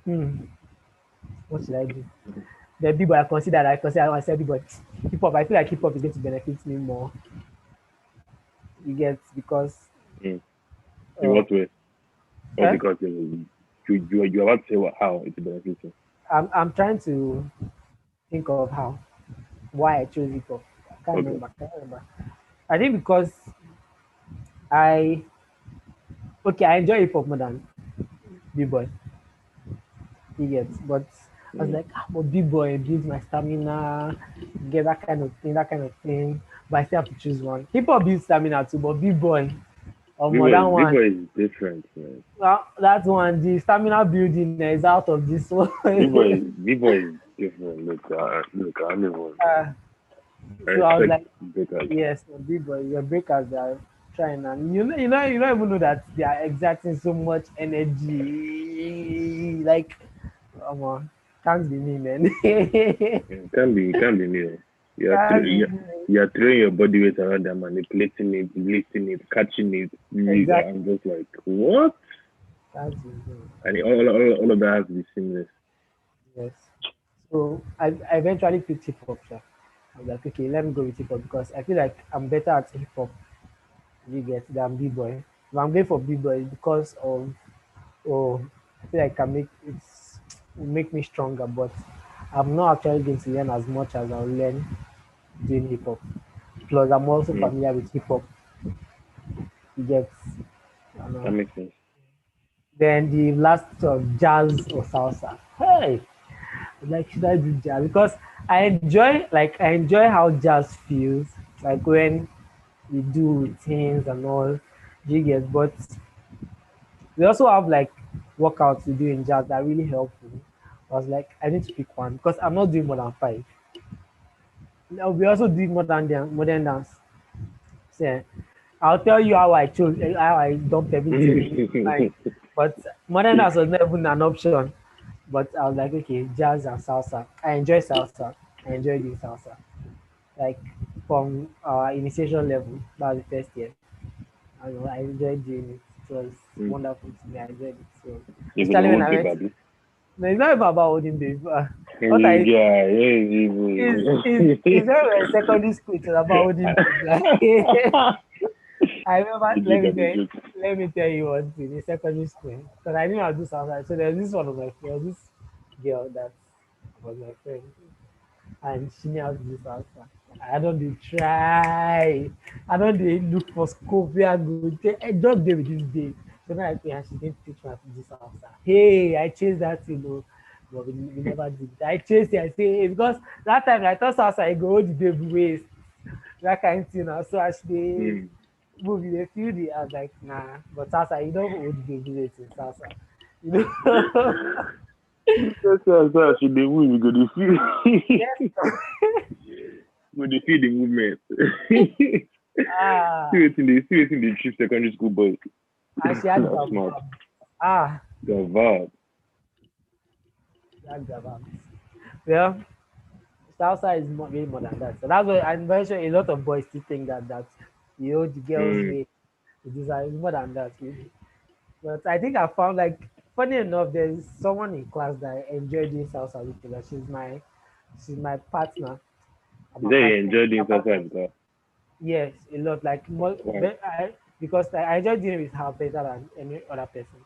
hmm, what should I do? The big boy I consider myself big boy. Hip hop. I feel like hip hop is going to benefit me more. You get because Hmm. In uh, what way? Or eh? because you are about to say how it's beneficial. I'm trying to think of why I chose hip hop. I can't Okay. remember. I can't remember. I think because I I enjoy hip hop more than b boy. You get, but I was Hmm. like, but big boy builds my stamina, get that kind of thing. But I still have to choose one. Hip hop builds stamina too, but big boy or more than Big one. boy is different, man. Well, that one, the stamina building is out of this one. Big boy is different. Look, I don't even. uh, I so I was respect like, breakers. yes, big boy, your breakers are trying, and you don't even know that they are exerting so much energy. Like, come on, can't be me, man. It can't be new. You are Can't thr- be you me. you are throwing your body weight around and manipulating it, lifting it, catching it. I'm Exactly. just like, what? Can't be me. And all of that has to be seamless. Yes. So I eventually picked hip hop. Sha. I was like, okay, let me go with hip hop because I feel like I'm better at hip hop, you get, than b boy. But I'm going for b boy because of, oh, I feel like I can make me stronger, but I'm not actually going to learn as much as I'll learn doing hip hop. Plus, I'm also Hmm. familiar with hip hop. You get, That know. makes sense. Then the last jazz or salsa. Hey, like should I do jazz? Because I enjoy how jazz feels. Like when we do routines and all, jiggers. But we also have like workouts we do in jazz that are really helpful. I was like, I need to pick one because I'm not doing more than five. Now, we also do modern dance. So I'll tell you how I dumped everything like, but modern dance was never even an option. But I was like, okay, jazz and salsa. I enjoy salsa. I enjoy doing salsa. Like from our initiation level, that was the first year. I enjoyed doing it. It was Hmm. wonderful to me. I enjoyed it. So Even the especially when whole I babe, went, Abi. no, it's not even about holding baby. What You I guy, is when we were in secondary school, it was about holding baby. Like I remember, the joke and the joke. let me tell you one thing in secondary school, because I knew how to do something. So there's this one of my friends, this girl that was my friend, and she knew how to do salsa. I don't dey try. I don't dey look for scope where I go take. I just dey with this day. So now I pay and she didn't teach me how to do salsa. Hey, I changed that thing. Oh. but we never did. I chased it. I say "Hey," because that time I thought salsa I go hold the baby waist, that kind of thing. So as they Mm. move, they feel the. I was like, nah, but salsa you don't hold the baby waist in salsa, you know. That's she dey move, you go dey feel Yes. go dey feel the movement. Ah, See wetin dey trip secondary school boys. and she had That's smart. gabam. Ah, The vibe. she had gabam. Well, salsa is way more than that. So that's why I'm very sure a lot of boys still think that the girls Mm. way to desire is more than that. Really. But I think I found like funny enough, there's someone in class that I enjoy doing salsa with. Like she's my partner. You I'm say my you friend. enjoy doing exercise because Yes, a lot. Like more, why? because I enjoy dealing with her better than any other person.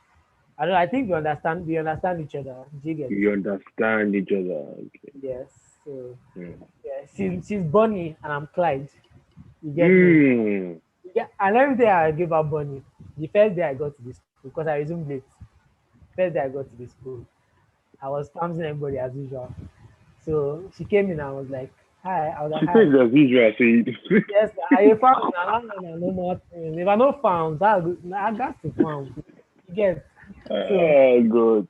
I don't. I think we understand each other. Do you get? You understand each other. Okay. Yes. So Mm. yeah, she's Bonnie and I'm Clyde. You get me? Mm. Yeah, and every day I give her Bonnie. The first day I got to the school because I resumed late. First day I got to the school, I was pouncing everybody as usual. So she came in and was like, "Hi." I was like, She says "Hi." as usual, I say Yes, I found no, no more thing. If I no found, I got to found. You get. So oh god.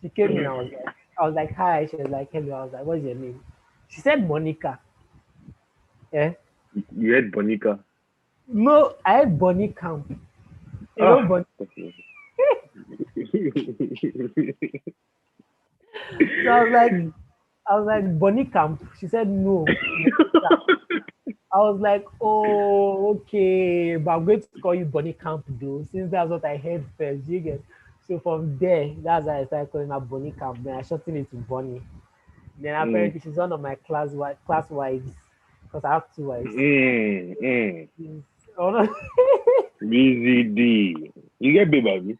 she came in. I was like, "Hi." She was like, "Hello." I was like, "What's your name?" She said Monica. Yeah. You had Bonica. No, I had Bonnie Camp. You know Ah. Bonnie. So I was like Bonnie Camp. She said no. Monica. I was like, oh, okay, but I'm going to call you Bonnie Camp though, since that's what I heard first. You get. So from there, that's how I started calling her Bonnie Camp. Then I shortened it to Bonnie. Then mm. apparently she's one of my class wives, because I have two wives. Mm. Mm. She's one of- Busy D. You get baby, abi?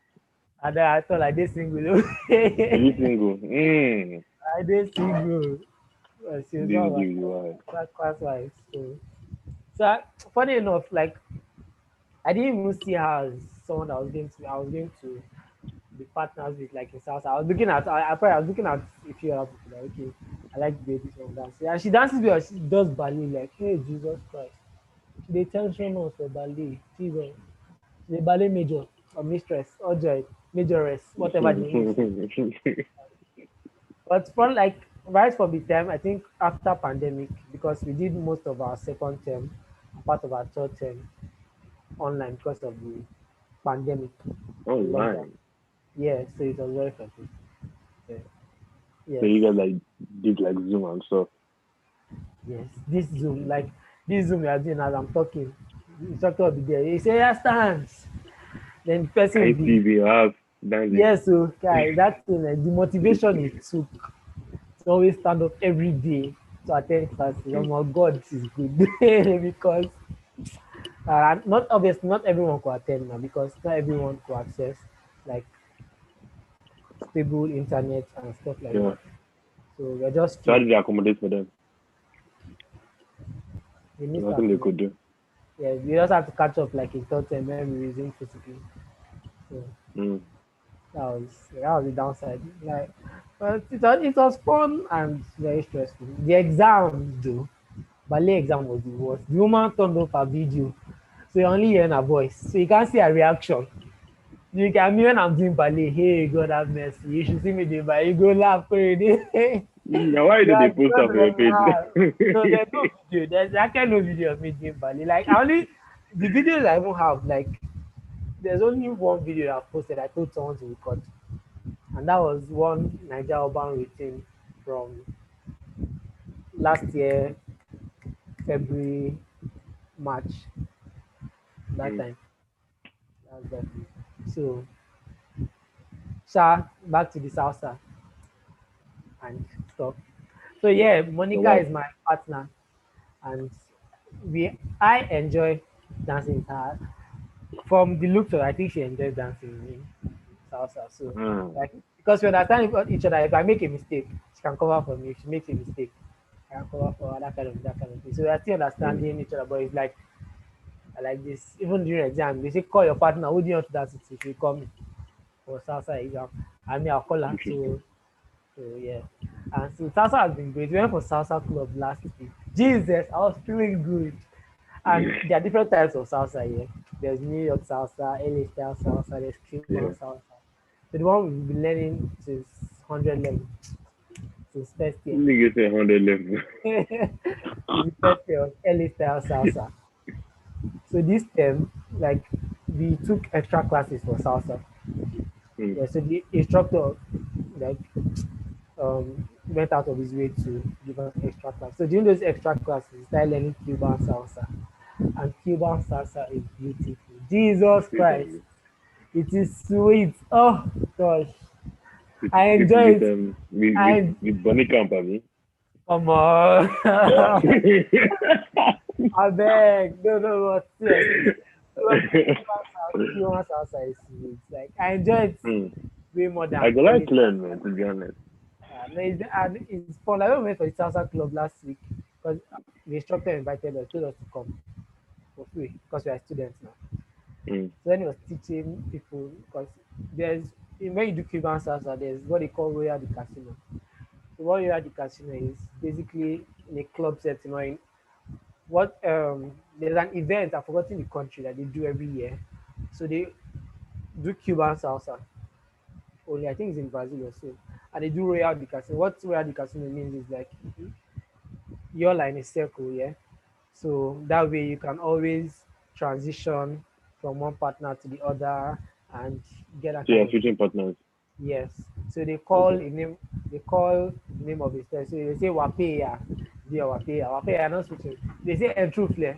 and then I thought I did single. You single. Mm. I did single. She was one Busy of D my with your wife. class wives. Funny enough, like I didn't even see her as someone that I was going to be partners with, like in salsa. I was looking at I was looking at a few other people like, okay, I like the way this one dance. Yeah, she dances well, she does ballet, like, hey Jesus Christ. She dey tension us for ballet. Jesus. She's a ballet major or mistress or joy, majoress, whatever the name is. But for like right from the time, I think after pandemic, because we did most of our second term, part of our third term online because of the pandemic and lockdown. Online. Yeah, so it was very effective. Yeah. So Yes, you guys like did like Zoom and stuff. yes. This Zoom we are doing as I'm talking. The instructor will be there. He say, "Yeah, stands." Then the person will I see be, the house dancing. yes, so guy, that thing, the motivation it took to always stand up every day to attend classes. Oh Mm. my God, this is good because not obviously not everyone could attend now because not everyone could access like stable internet and stuff like Yeah. that. So we're just So how few. did you accommodate for them? We missed out. Nothing they could do. Yeah, we just have to catch up like in third time when we resume physically. So Mm. that was the downside. Like, but it was fun and very stressful. The exam though, ballet exam was the worst. The woman turned off her video, so you only hear her voice, so you can't see her reaction. You can me when I'm doing ballet. Hey, God have mercy. You should see me doing ballet. You go laugh already. Now why did they Yeah, post God up on your will page? laugh. No, there's no video. There's actually no video of me doing ballet. Like I only the videos I even have like there's only one video that I posted. I told someone to record, and that was one Niger urban routine from last year, February, March, that Mm. time. That's that. So, Sha, back to the salsa and stuff. So yeah, The Monica wife. is my partner, and I enjoy dancing with her. From the looks of, I think she enjoys dancing in salsa. So Mm. like because we understand each other. If I make a mistake, she can cover for me. If she makes a mistake, I can cover for her, that kind of thing. So we are still Mm. understanding each other. But it's like I like this. Even during exam, they say call your partner. Who do you want to dance with? She call me for salsa exam. I mean I'll call her. Interesting. So So yeah. And so salsa has been great. We went for salsa club last week. Jesus, I was feeling good. And there are different types of salsa here. There's New York salsa, LA style salsa, there's Cuban Yeah. salsa. So the one we've been learning since 100 level, since first year. Nigga say 100 level. The first year was LA style salsa. So this term, like we took extra classes for salsa. Mm. Yeah, so the instructor like went out of his way to give us extra class. So during those extra classes, we started learning Cuban salsa. And Cuban salsa is beautiful. Jesus Christ. It is sweet. Oh gosh. I People enjoy with it. with I with Bunny Company. come on. I beg. No, no, no. Seriously. Cuban salsa is sweet. Like I enjoy it Hmm. way more I than go like any learn, man, to be honest. no, and it's fun. Like when we went for the salsa club last week, because the instructor invited us, told us to come for free because we are students now. Mm. So then he was teaching people because there's when you do Cuban salsa, there's what they call Royal de Casino. So what Royal de Casino is basically in a club setting or in what there's an event, I've forgotten the country that they do every year. So they do Cuban salsa only. I think it's in Brazil or so. And they do Royal de Casino. What Royal de Casino means is like you're like in a circle, yeah. So that way you can always transition from one partner to the other and get that So kind you're of switching partners. yes. So they call Okay. a name. They call the name of the star. So they say Wapeya, dear Wapeya, Wapeya. Not switching. They say and true flare.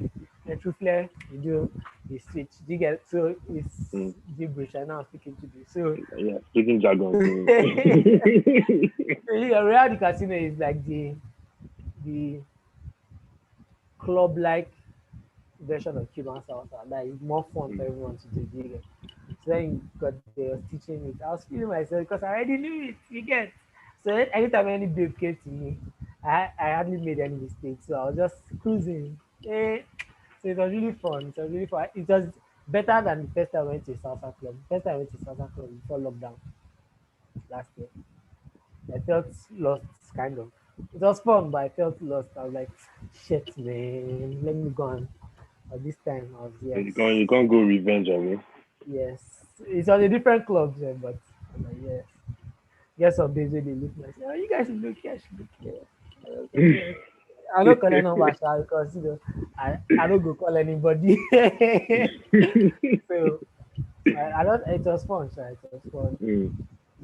You do the switch. Do you get so it's Mm. gibberish. I now speaking to you. So Yeah, speaking jargon. So. so yeah, reality casino is like the club like version of Cuban salsa that is more fun for Mm. everyone to do. You get? So then you got they was teaching it. I was feeling myself because I already knew it. You get? So then anytime any babe came to me, I hardly made any mistakes. So I was just cruising. Eh. So it was really fun. It was really fun. It was better than the first time I went to a salsa club. First time I went to salsa club before lockdown last year. I felt lost, kind of. It was fun, but I felt lost. I was like, shit, man, let me go on. But this time I was, yes, You can't go revenge on me. yes. It's on a different club, yeah, but I'm like, yes. Get some days where they look like, oh, you guys should look here, should look here. I was like, yes. I'm not calling on Masha because, I don't go call anybody. So, I don't, it was fun, so it was fun. Mm.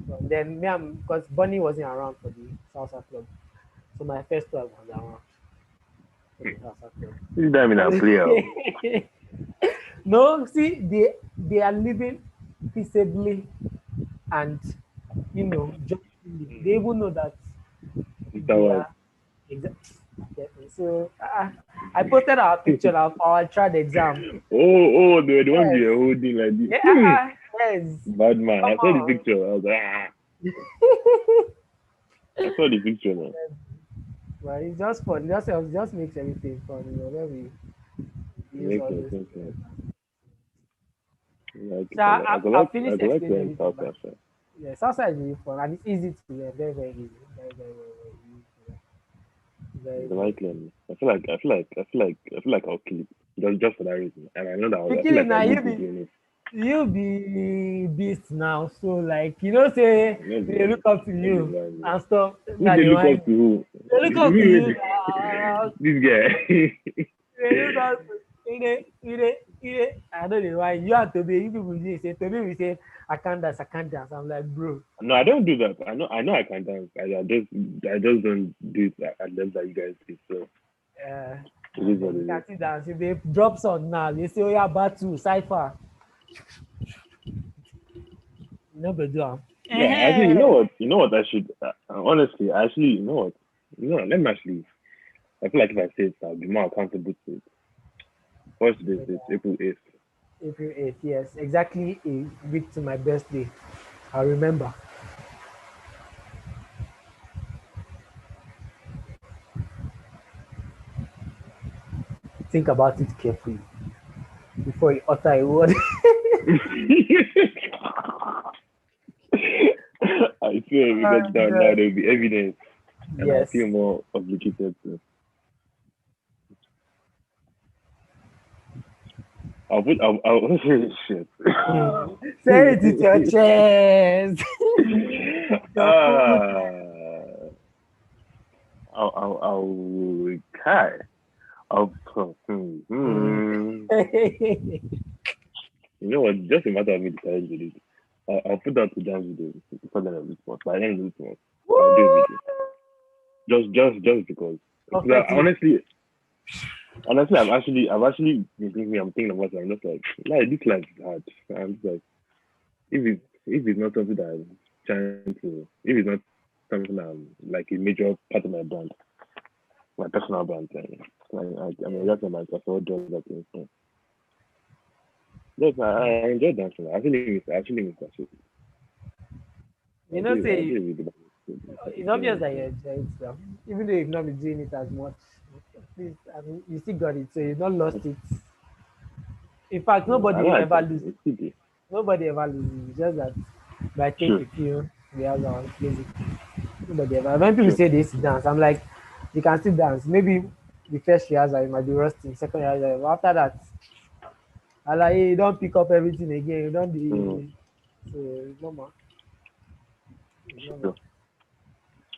But then, me, because Bunny wasn't around for the salsa club. So my first club was around for the salsa This time in a player. club. No, see, they are living peaceably and joyfully. They even know that That they was. are exactly. So I posted our picture of our tried exam. The ones Yes, you were holding like this. yeah, yes. Bad man. Come I saw the on. picture. I was like, ah. I saw the picture now. But it's just fun. It just makes everything fun, when we use Makes all sense, those makes things. sense. Like So it a lot. I've I finished go like explaining playing everything, but salsa. yeah, salsa is really fun and it's easy to learn. Very, very easy. Very, very, very, very easy to learn. I Very, go very like easy. playing. I feel like I'll keep just for that reason. And I know that You I feel kidding like now? I'll do good doing it. You be beast now. So like say No, they be, look up to no, be you man. and stuff. Who Now they they look want up to who? they look up to Me, you now. this guy. They look up to I know they want you and Toby. You people dey say Toby will say I can't dance, I can't dance. I'm like bro. No, I don't do that. I know I can dance. I just don't do it at levels that you guys do. So Uh, it is and what then you it is. can see dance. If they drop some now, they say oh yeah battle cipher. You know go do am. Yeah, actually, you know what I should honestly, actually, you know what, let me actually. I feel like if I say it, I'll be more accountable to it. What's this? It's April 8th. April 8th, yes, exactly a week to my birthday. I remember. Think about it carefully before you utter a word. I because now God. there will be evidence, and I'll Yes. feel more obligated to. I'll shit. Say it with your chest. Your food. uh, I'll, Kai. I'll, You know what? Just a matter of me deciding to do it. I'll put that to dance video before the end of this month. By the end of this month, I'll do a video. Just because. Like, Perfectly. honestly, I've actually been thinking. I'm thinking about it. I'm just like this life is hard. I'm just like, if it's not something that I'm trying to, if it's not something that I'm like a major part of my brand, my personal brand, I mean, that's my personal job. That thing. So, yes, I enjoy dancing. I actually miss that shit. You I know, do, I say do really it's obvious that you enjoy it, so even though you've not been doing it as much. At least, I mean, you still got it, so you've not lost it. In fact, I know nobody I ever can. loses. It's easy. Nobody ever loses. It's just that by take True, a few, we have our place. Nobody ever. When people true. say they used to dance, I'm like, you can still dance. Maybe the first rehearsal you might be rusty, second rehearsal, but after that, I like you don't pick up everything again. You don't Mm, be so it's normal. It's true. normal.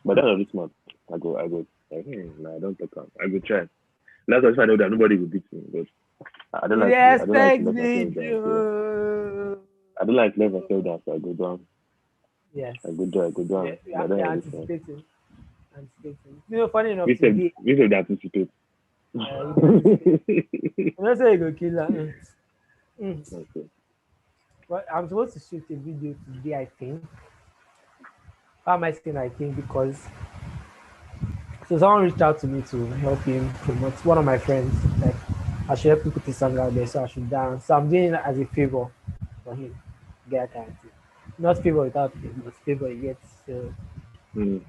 But then of this month, nah, I don't talk. I go try. That's why I know that nobody will beat me. But I don't like to Respect let myself down. So video. I don't like to let myself down. So I go down. Yes. I go Yeah, down. But then you're of this month, anticipating. Anticipating. You know, funny enough, we today, said that anticipate. you dey anticipate. I'm not saying you go kill her. Okay. But I'm supposed to shoot a video today, I think. Why am I saying I think? Because so someone reached out to me to help him promote one of my friends. Like I should help him put his song out there, so I should dance. So I'm doing it as a favor for him. Get that kind of thing. Not favor without pay, but favor he gets. Mm.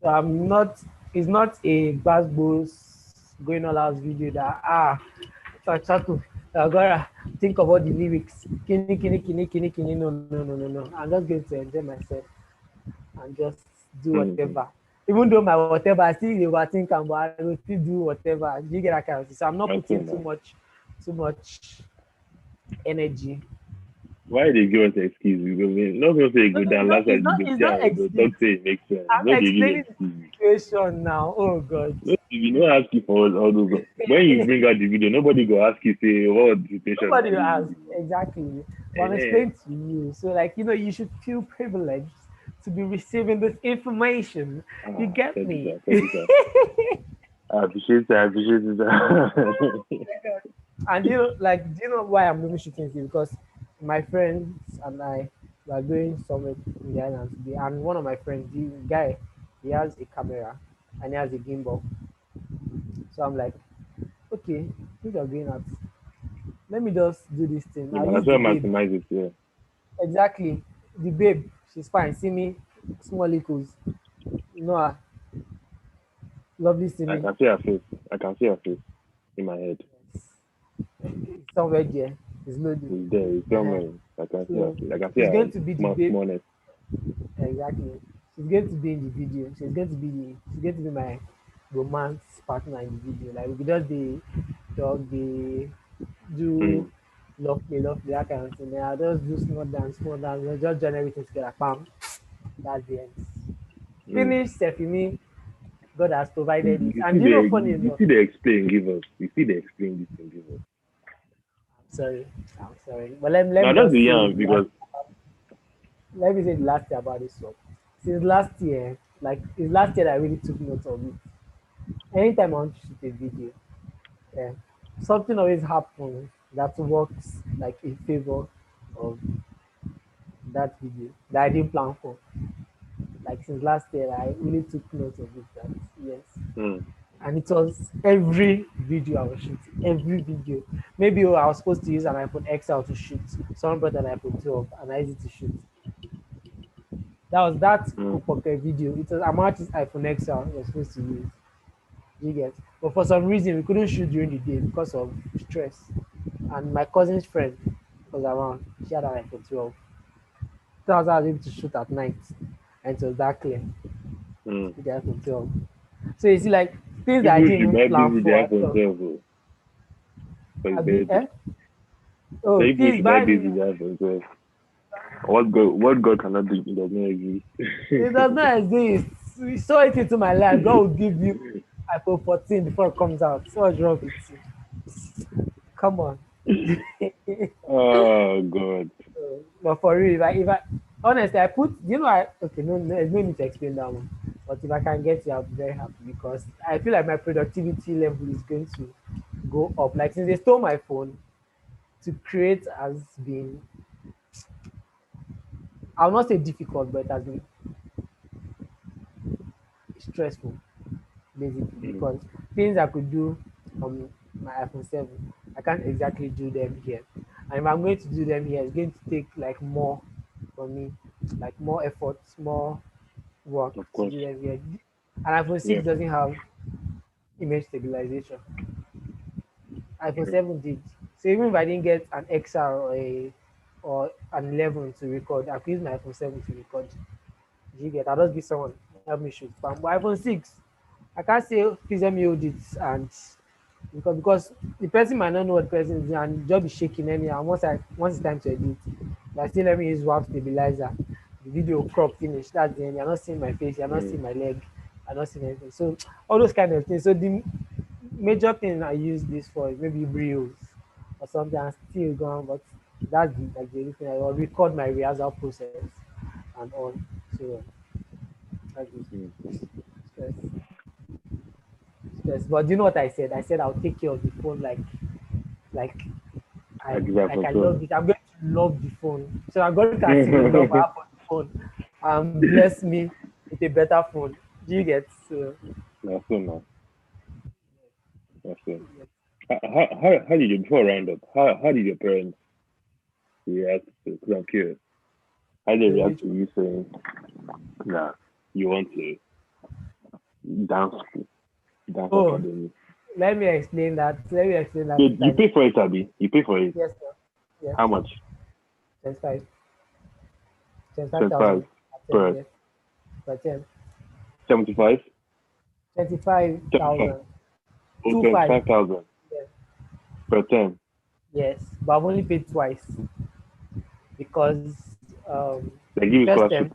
So I'm not. It's not a bass going all out video that Chachaku, Agora, think about the lyrics. Kini, kini, kini, kini, kini. No, no, no, no, no. I'm just going to enjoy myself and just do Mm. whatever. Even though my whatever, I still overthink and but I will still do whatever. Do you get that kind of thing? So I'm not Okay, putting man. too much energy. Why they give us the excuse? Because not going to say No, go no, down last time you go it's not tell go excuse. talk say it makes sense. I'm No, they give explaining excuse. the situation now. Oh God. No, you no ask you for all those. When you bring out the video, nobody go ask you say what was the situation Nobody like will this ask video. exactly. But I'm Eh, explaining to you. So like you should feel privileged to be receiving this information. You get thank you, me? sir. Thank you, sir. I appreciate that. I appreciate it, sir. And do you know why I'm doing shooting this? Because my friends and I were going somewhere in the island today, and one of my friends, the guy, he has a camera and he has a gimbal. So I'm like, okay, since you're going out, let me just do this thing. You I'll might as use the well babe. maximize it. Yeah. Exactly. The babe, she's fine. See me, small littles. You know her, lovely see I me. can see her face. I can see her face in my head. It's somewhere there. It's loading. It's there. It's Uh-huh. somewhere. I can see her So face. I can see she's her going to be the small babe. smallness. Exactly. She's going to be in the video. She's going to be my romance partner in the video. Like we could just be talk, be do Mm. love play, that kind of thing. Then I'll just do small dance, we'll just join everything together. Bam. That's the end. Mm. Finish Sefimi. God has provided it. You And see you know the funny you enough, see the explain give us. You see the explain this thing give us. I'm sorry. I'm sorry. But let Now me that's the just say yarn the last because let me say the last year about this one. Since last year, like it's last year that I really took note of it. Anytime I want to shoot a video, yeah, something always happens that works like in favor of that video that I didn't plan for. Like since last year, I really took note of it. That yes, mm. and it was every video I was shooting, every video. Maybe I was supposed to use an iPhone XL to shoot. Someone brought an iPhone 12 and I used it to shoot. That was that Mm. pocket video. It was Amati's iPhone XL we were supposed to use. You get, but for some reason we couldn't shoot during the day because of stress. And my cousin's friend was around. She had an iPhone 12. That was how I was able to shoot at night. and it was that clear Mm. with the iPhone 12. So you see, like things that I People didn't should even buy this plan with the for at iPhone all. 12 for his Abi, birthday. So Oh, people please should buy buy this me. with the iPhone 12. What God cannot do, it does not It exist. does not exist. You saw it into my life. God will give you iPhone 14 before it comes out. So what's wrong with you? Come on. Oh God. But for real, if I honestly, I put, okay, no, there's no need to explain that one. But if I can get it, I'll be very happy because I feel like my productivity level is going to go up. Like since they stole my phone, to create has been, I'll not say difficult, but it has been stressful basically Mm. because things I could do on my iPhone 7, I can't exactly do them here. And if I'm going to do them here, it's going to take like more for me, like more effort, more work Of to course. do them here. And iPhone Yeah. 6 doesn't have image stabilization. iPhone True. 7 did. So even if I didn't get an XR or an 11 to record, I could use my iPhone 7 to record. You get? I'll just give someone help me shoot. But iPhone 6, I can't say please let me hold it and because the person might not know what the person is doing and just be shaking anyhow. Once it's time to edit, like still let me use WAV stabilizer. The video crop finish. That's the end. You're not seeing my face. You're not Mm. seeing my leg. You're not seeing anything. So all those kind of things. So the major thing I use this for is maybe reels or something. I'm still going, but that's the only thing I will record my rehearsal process and all. So that's it. Mm. Stress. Stress. But do you know what I said? I said I'll take care of the phone like I give that like for I sure. love it. I'm going to love the phone. So I'm going to see the love I have for the phone and bless me with a better phone. Do you get? So That's so nice. That's so. How did you before I round up? How did your parents react to? Because I'm curious. How did they so react which to you saying that you want to dance school, dance oh academy? let me explain that. Let me explain that You tiny. pay for it, Abby. You pay for it. Yes, sir. Yes. How much? 25. 25 25,000 at 10 per years. Per 10. 75? 75. 25,000. Oh, 25. 25,000 Yes. per term. Yes. But I've only paid twice because They the give you first scholarship. term,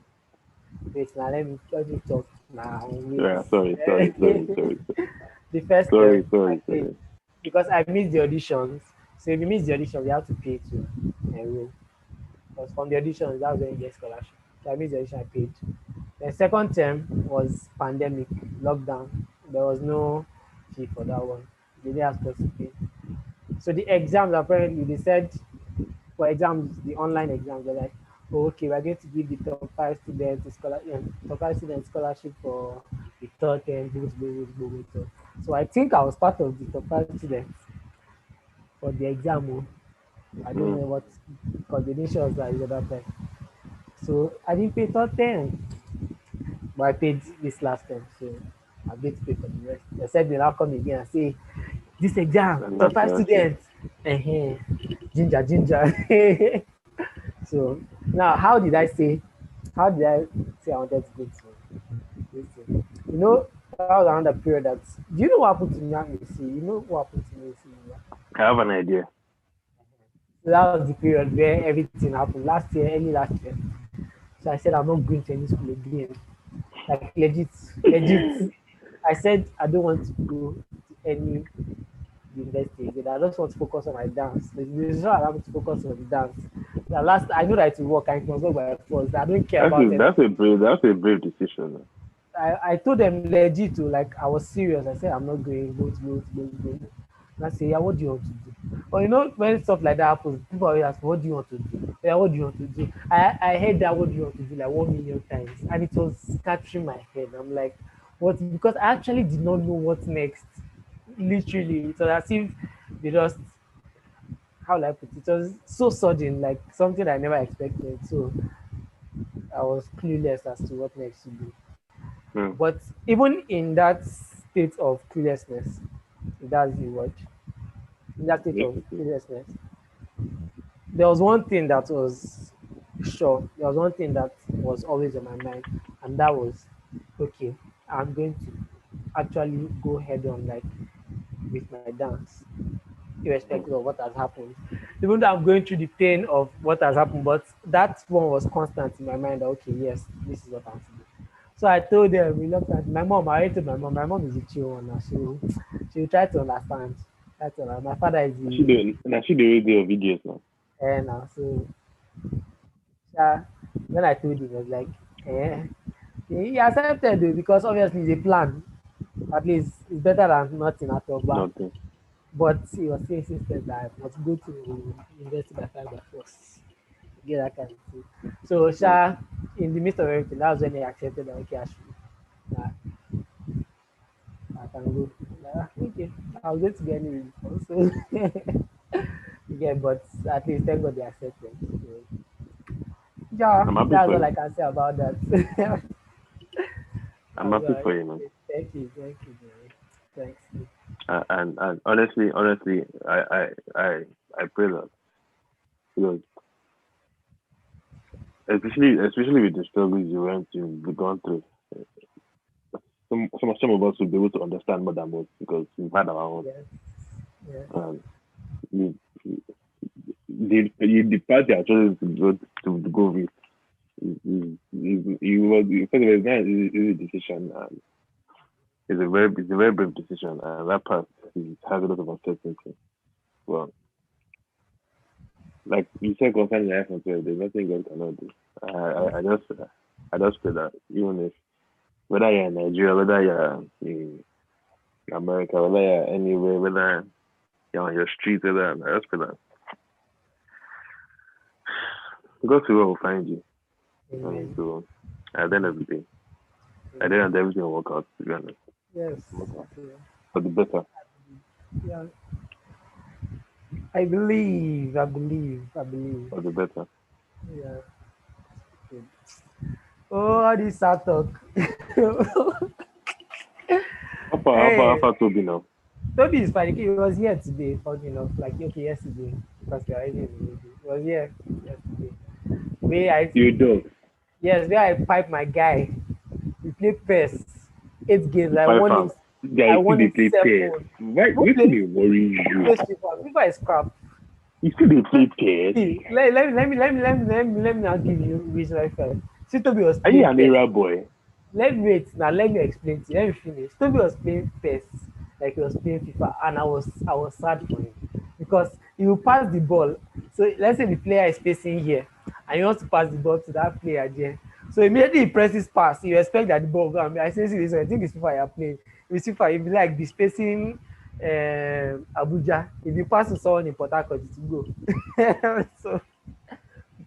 wait now, let me talk now. Wait. Yeah, sorry. The first Sorry, term I sorry, paid sorry. because I missed the auditions. So if you miss the audition, you have to pay to enroll. Because from the auditions, that's when you get scholarship. So I missed the audition, I paid. The second term was pandemic, lockdown. There was no fee for that one. They didn't ask us to pay. So the exams apparently they said for exams, the online exams, they're like, oh, okay, we're going to give the top five students top five students scholarship for the third term, So I think I was part of the top five students for the exam. Oh. I don't Mm. know what because they didn't show us that the other time. So I didn't pay third term, but I paid this last time. So I'm going to pay for the rest. They said they'll now come again and say, this exam, And top that's five scholarship. students. Ginger, ginger. So now, how did I say I wanted to go to this thing? That was another period that, do you know what happened to me at UC? You know what happened to me at UC? I have an idea. So that was the period where everything happened last year, early last year. So I said, I'm not going to any school again. Like legit, legit. I said, I don't want to go to any university again. I just want to focus on my dance. The result allowed me to focus on the dance. The last, I know that it will work and it must work by force. I don't care That's about a that's a anything. brave that's a brave decision. I told them legit to like I was serious. I said I'm not going, go. And I say, yeah, what do you want to do? But when stuff like that happens, people always ask, what do you want to do? Yeah, what do you want to do? I heard that what do you want to do like 1 million times, and it was scattering my head. I'm like, what? Because I actually did not know what next. Literally, it was as if they just how will I put it? It was so sudden, like something I never expected. So I was clueless as to what next to do. Mm. But even in that state of cluelessness, if that's the word, in that state Yes, of it is. cluelessness, there was one thing that was sure. There was one thing that was always on my mind, and that was okay. I'm going to actually go head on like with my dance, irrespective of what has happened. Even though I'm going through the pain of what has happened, but that one was constant in my mind. That, okay, yes, this is what I'm to do. So I told them reluctantly. My mom, I already told my mom. My mom is a chill one now. She will try to understand. My father is the Now she the radio videos now. now. So yeah, when I told him, he was like, eh. He accepted it because obviously it's a plan. At least it's better than nothing at all. Nothing. But he was still insistent that I must go to university by 5 by 4. Get that kind of thing. So Mm. Sha, in the midst of everything, that was when he accepted that okay, uh, I can go. Like, okay, I was going to get any before. So yeah, but at least thank God they accepted. So, yeah, I'm happy that's for all I you. can say about that. I'm That's all happy I for can you, man. say. Thank you, Jerry. Thanks. And honestly, I pray that because especially with the struggles you've gone through, some of us will be able to understand more than most because we've had our own. Yes, yes, And you, the party I chose to go with you was first of all, it's not an easy decision and it's a very brave decision and that part has a lot of uncertainty. Well, like you said concerning the iPhone 12, there's nothing God cannot do. I just feel that even if whether you're in Nigeria, whether you're in America, whether you're anywhere, whether you're on your street, whether I just feel that God will find you. And amen. so at the end of the day, at the end of Amen. the day, everything will work out to be honest. Yes. Work out. So, For the better. yeah, I believe. I believe. I believe. For the better. Yeah. Good. Oh, all this sad talk. How Hey, far Toby now? Toby is funny. He was here today, funny enough. Like, okay, yesterday. Because we are already in the radio. He was here yesterday. Where I, You dog. yes, where I pipe my guy. We play PES. 8 games. You five farm. I Guys, still won they it play pairs. 7. Why Who still plays they worry who you? plays FIFA? FIFA is crap. You still they play pairs? See, let me now give you reason why first. See, Toby was Are you playing an PES. era boy? Let me wait now. Let me explain to you. Let me finish. Toby was playing PES like he was playing FIFA, and I was sad for him because he will pass the ball. So let's say the player is facing here, and he wants to pass the ball to that player there. So immediately he presses pass, you expect that the ball will go. I say, see this one, I think it's FIFA you're playing. If it's FIFA, if you like be spacing Abuja, if you pass to someone in Port Harcourt, it will go. So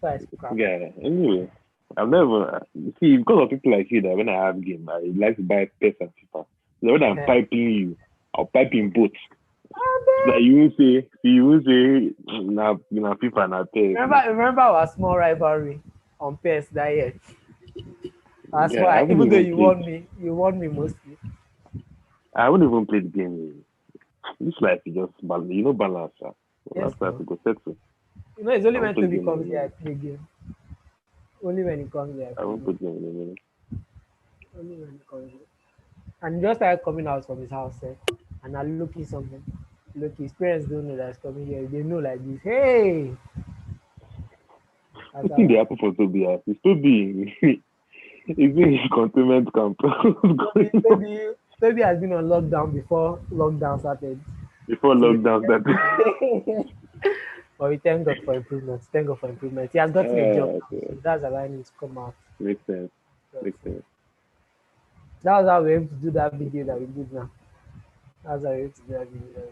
FIFA is crap. Yeah. Anyway, I've never see because of people like you that when I have game, I like to buy pairs and FIFA. So when I'm piping you, I'll pipe in both. Like you won't say na FIFA na pairs. Remember our small rivalry on PES that year. That's Yeah, I why, haven't even though even played. you won me mostly. I haven't even played the game. This life is just balance. Yes, Last life no. we go settle. It's only I won't when play the Toby game in a comes here I minute. play game. Only when he comes here I I play won't play game. the game in a minute. Only when he comes here. And he just started coming out from his house, and I looking something. Look, his parents don't know that he's coming here. They know like this. Hey, that's I how think I they happen for Toby. It's Toby. He's in his containment camp. Toby has been on lockdown before lockdown started. Before So lockdown started. but we thank God for improvements. Thank God for improvements. He has gotten a job now, so Okay. that's allowing him to come out. Makes sense. So Makes sense. that was how we were able to do that video that we did now. That's how we were able to do that video that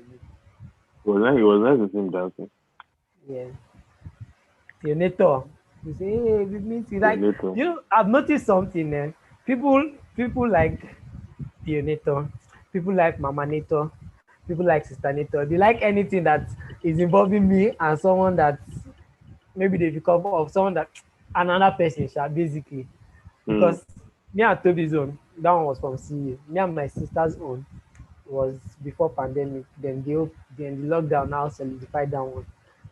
we It was nice to see him dancing. did. Yeah. Theonator. You say, hey, we meet you. Yeah, Like, later. I've noticed something. People like Theonator. People like Mama Nator. People like Sister Nator. They like anything that is involving me and someone that maybe they become of someone that another person, basically. Mm. Because me and Toby's own, that one was from CA. Me and my sister's own was before pandemic. Then the lockdown now solidified that one.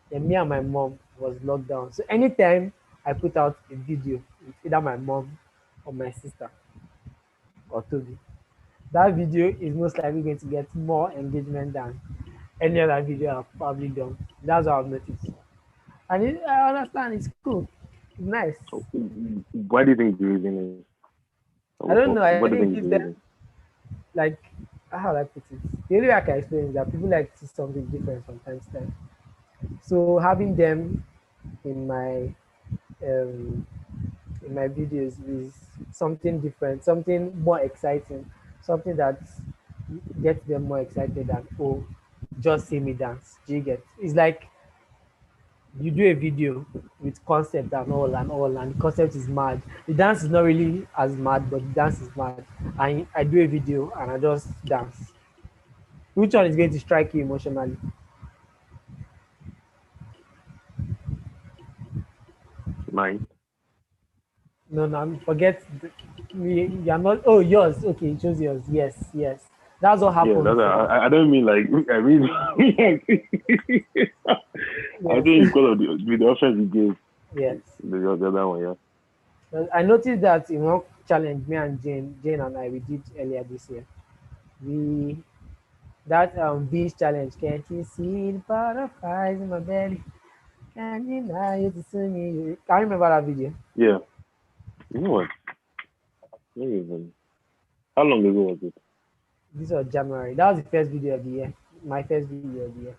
Then me and my mom was locked down. So anytime I put out a video, with either my mom or my sister or Toby, that video is most likely going to get more engagement than any other video I've probably done. That's what I've noticed. And I understand it's cool. It's nice. Why do you think the reason is? I don't know. I What do you think it think is gives the them reason? like how I put it. The only way I can explain is that people like to see something different from time to time. So having them in um my videos is something different, something more exciting, something that gets them more excited than oh, just see me dance. Do you get? It's like you do a video with concept and all, and the concept is mad. The dance is not really as mad, but the dance is mad. And I do a video and I just dance. Which one is going to strike you emotionally? Mine. No, no, forget. You're not. Oh, yours. Okay, choose yours. Yes, yes. That's what Yeah, happens. I don't mean like I mean I Yes, think because of the options you gave yes. the other one, yeah. I noticed that in one challenge, me and Jane and I we did earlier this year. We that beach challenge. Can't you see the butterflies in my belly? Can you now you to see me? Can you remember that video? Yeah. You know what? Not even. How long ago was it? This was January. That was the first video of the year. My first video of the year.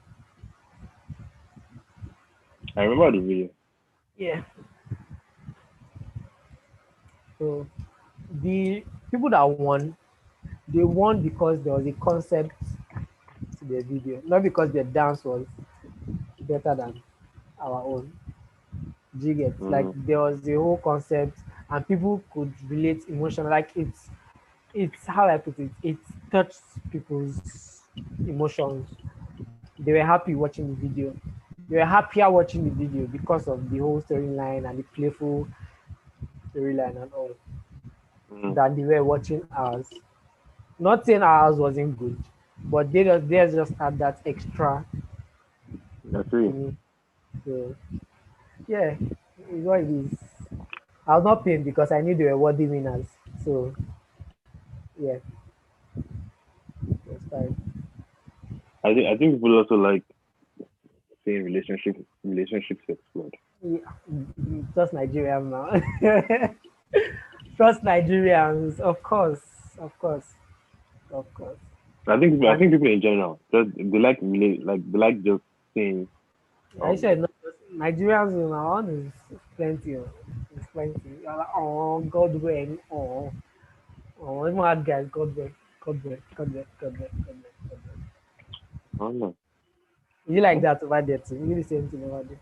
I remember the video. Yeah. So the people that won, they won because there was a concept to the video, not because their dance was better than our own. Do you get? Like Mm-hmm. there was a whole concept and people could relate emotion. Like it's how I put it, it touched people's emotions. They were happy watching the video. They were happier watching the video because of the whole storyline and the playful storyline and all Mm-hmm. than they were watching ours. Not saying ours wasn't good, but they just had that extra I see. thingy. So yeah, it's what it is. I was not paying because I knew they were worthy winners. So yeah, that's fine. I think people also like seeing relationships explode. Yeah, just Nigerians now. Trust Nigerians, of course, of course, of course. I And think people in general just they like they like just seeing I um said not just Nigerians in our own is plenty. It's plenty. You're like, oh, God willing, oh, even hard guys, God willing, God willing, God willing, God willing, God willing, God willing. I don't know. You like Well, that over there too? You the same thing over there?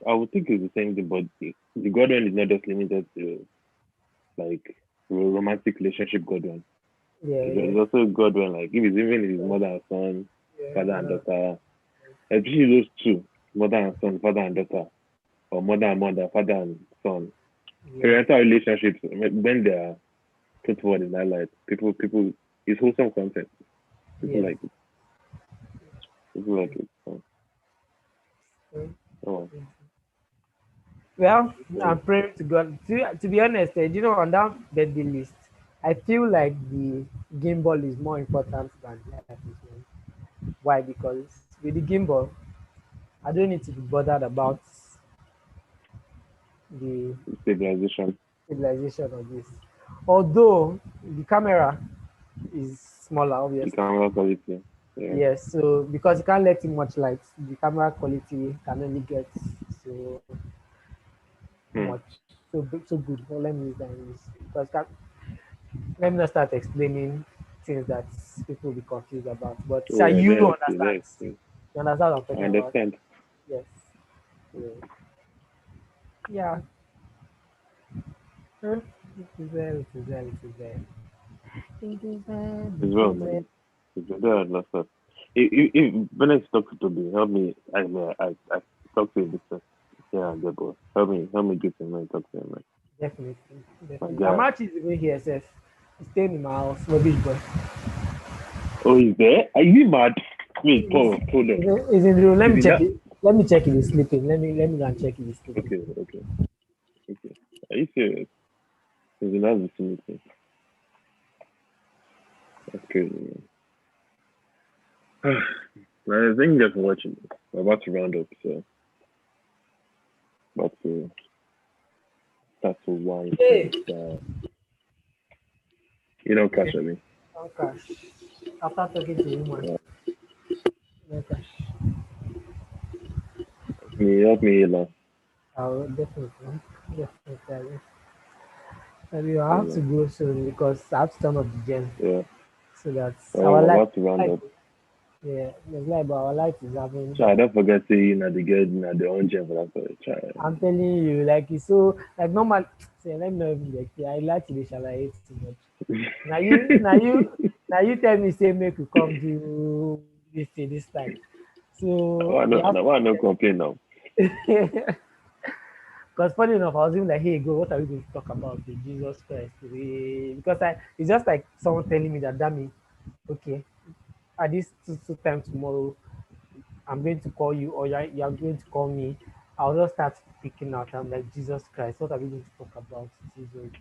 I would think it's the same thing, but the God one is not just limited to like romantic relationship God one. Yeah, yeah, There's also God one like if it's even if it's mother and son, yeah. father and daughter, especially those two, mother and son, father and daughter, or mother and mother, father and son. Yeah. Parental relationships when they are put forward in that light, people it's wholesome content. People Yeah. like it. People like it. So, oh, Well, well. I'm praying to God. To be honest, you know, on that birthday list, I feel like the gimbal is more important than the advertisement. Why? Because with the gimbal, I don't need to be bothered about the Stabilization, stabilization of this. Although the camera is smaller, the obviously. camera quality. Yeah. Yes, so because you can't let in much light, the camera quality can only get so Hmm. much, so good. Well, let me use that English because let me not start explaining things that people will be confused about. But Oh, sir, yeah, you very don't okay, very understand. okay. You understand what I'm I talking about? understand. Yes. So, yeah. Hmm. It is well, it is well, it is well. It is well, As it well, is well. man. It's there at last. If when I talk to Toby, help me. I talk to him this yeah, and there, but help me get him and talk to him, man. Definitely, My definitely. guy. Amachi is even here, Seth. He's staying in my house, rubbish boy. Oh, he's there? Are you mad? Wait, He's, Paul, hold on. he's in the room. Let Is me he check not? it. Let me check if he's sleeping. Let me go and check if he's sleeping. Okay, okay, okay. Are you serious? It's in that vicinity. That's crazy, man. Man, thank you guys for watching. We're about to round up, so about to start to wind Hey. things down. You know, Cash, I mean. Oh gosh. After talking to you, man. No cash. Help me, Elon. I'll definitely. Definitely. I mean, I have to go soon because I have to turn up the gen. Yeah. So that's Well, our we're life. about to round up. Yeah, it's like, but our life is having. So I don't forget to you know the good, you know the own gem for that for the try. I'm telling you, like it's so like normal. Say, let me know if like I like to shall I hate too much. Now you tell me say make you come do this time. So you have I no complain now. because funny enough, I was even like, hey, go, what are we going to talk about the Jesus Christ? Because it's just like someone telling me that, damn me, okay, at this two time tomorrow, I'm going to call you or you're going to call me. I'll just start picking out. I'm like, Jesus Christ, what are we going to talk about? Jesus.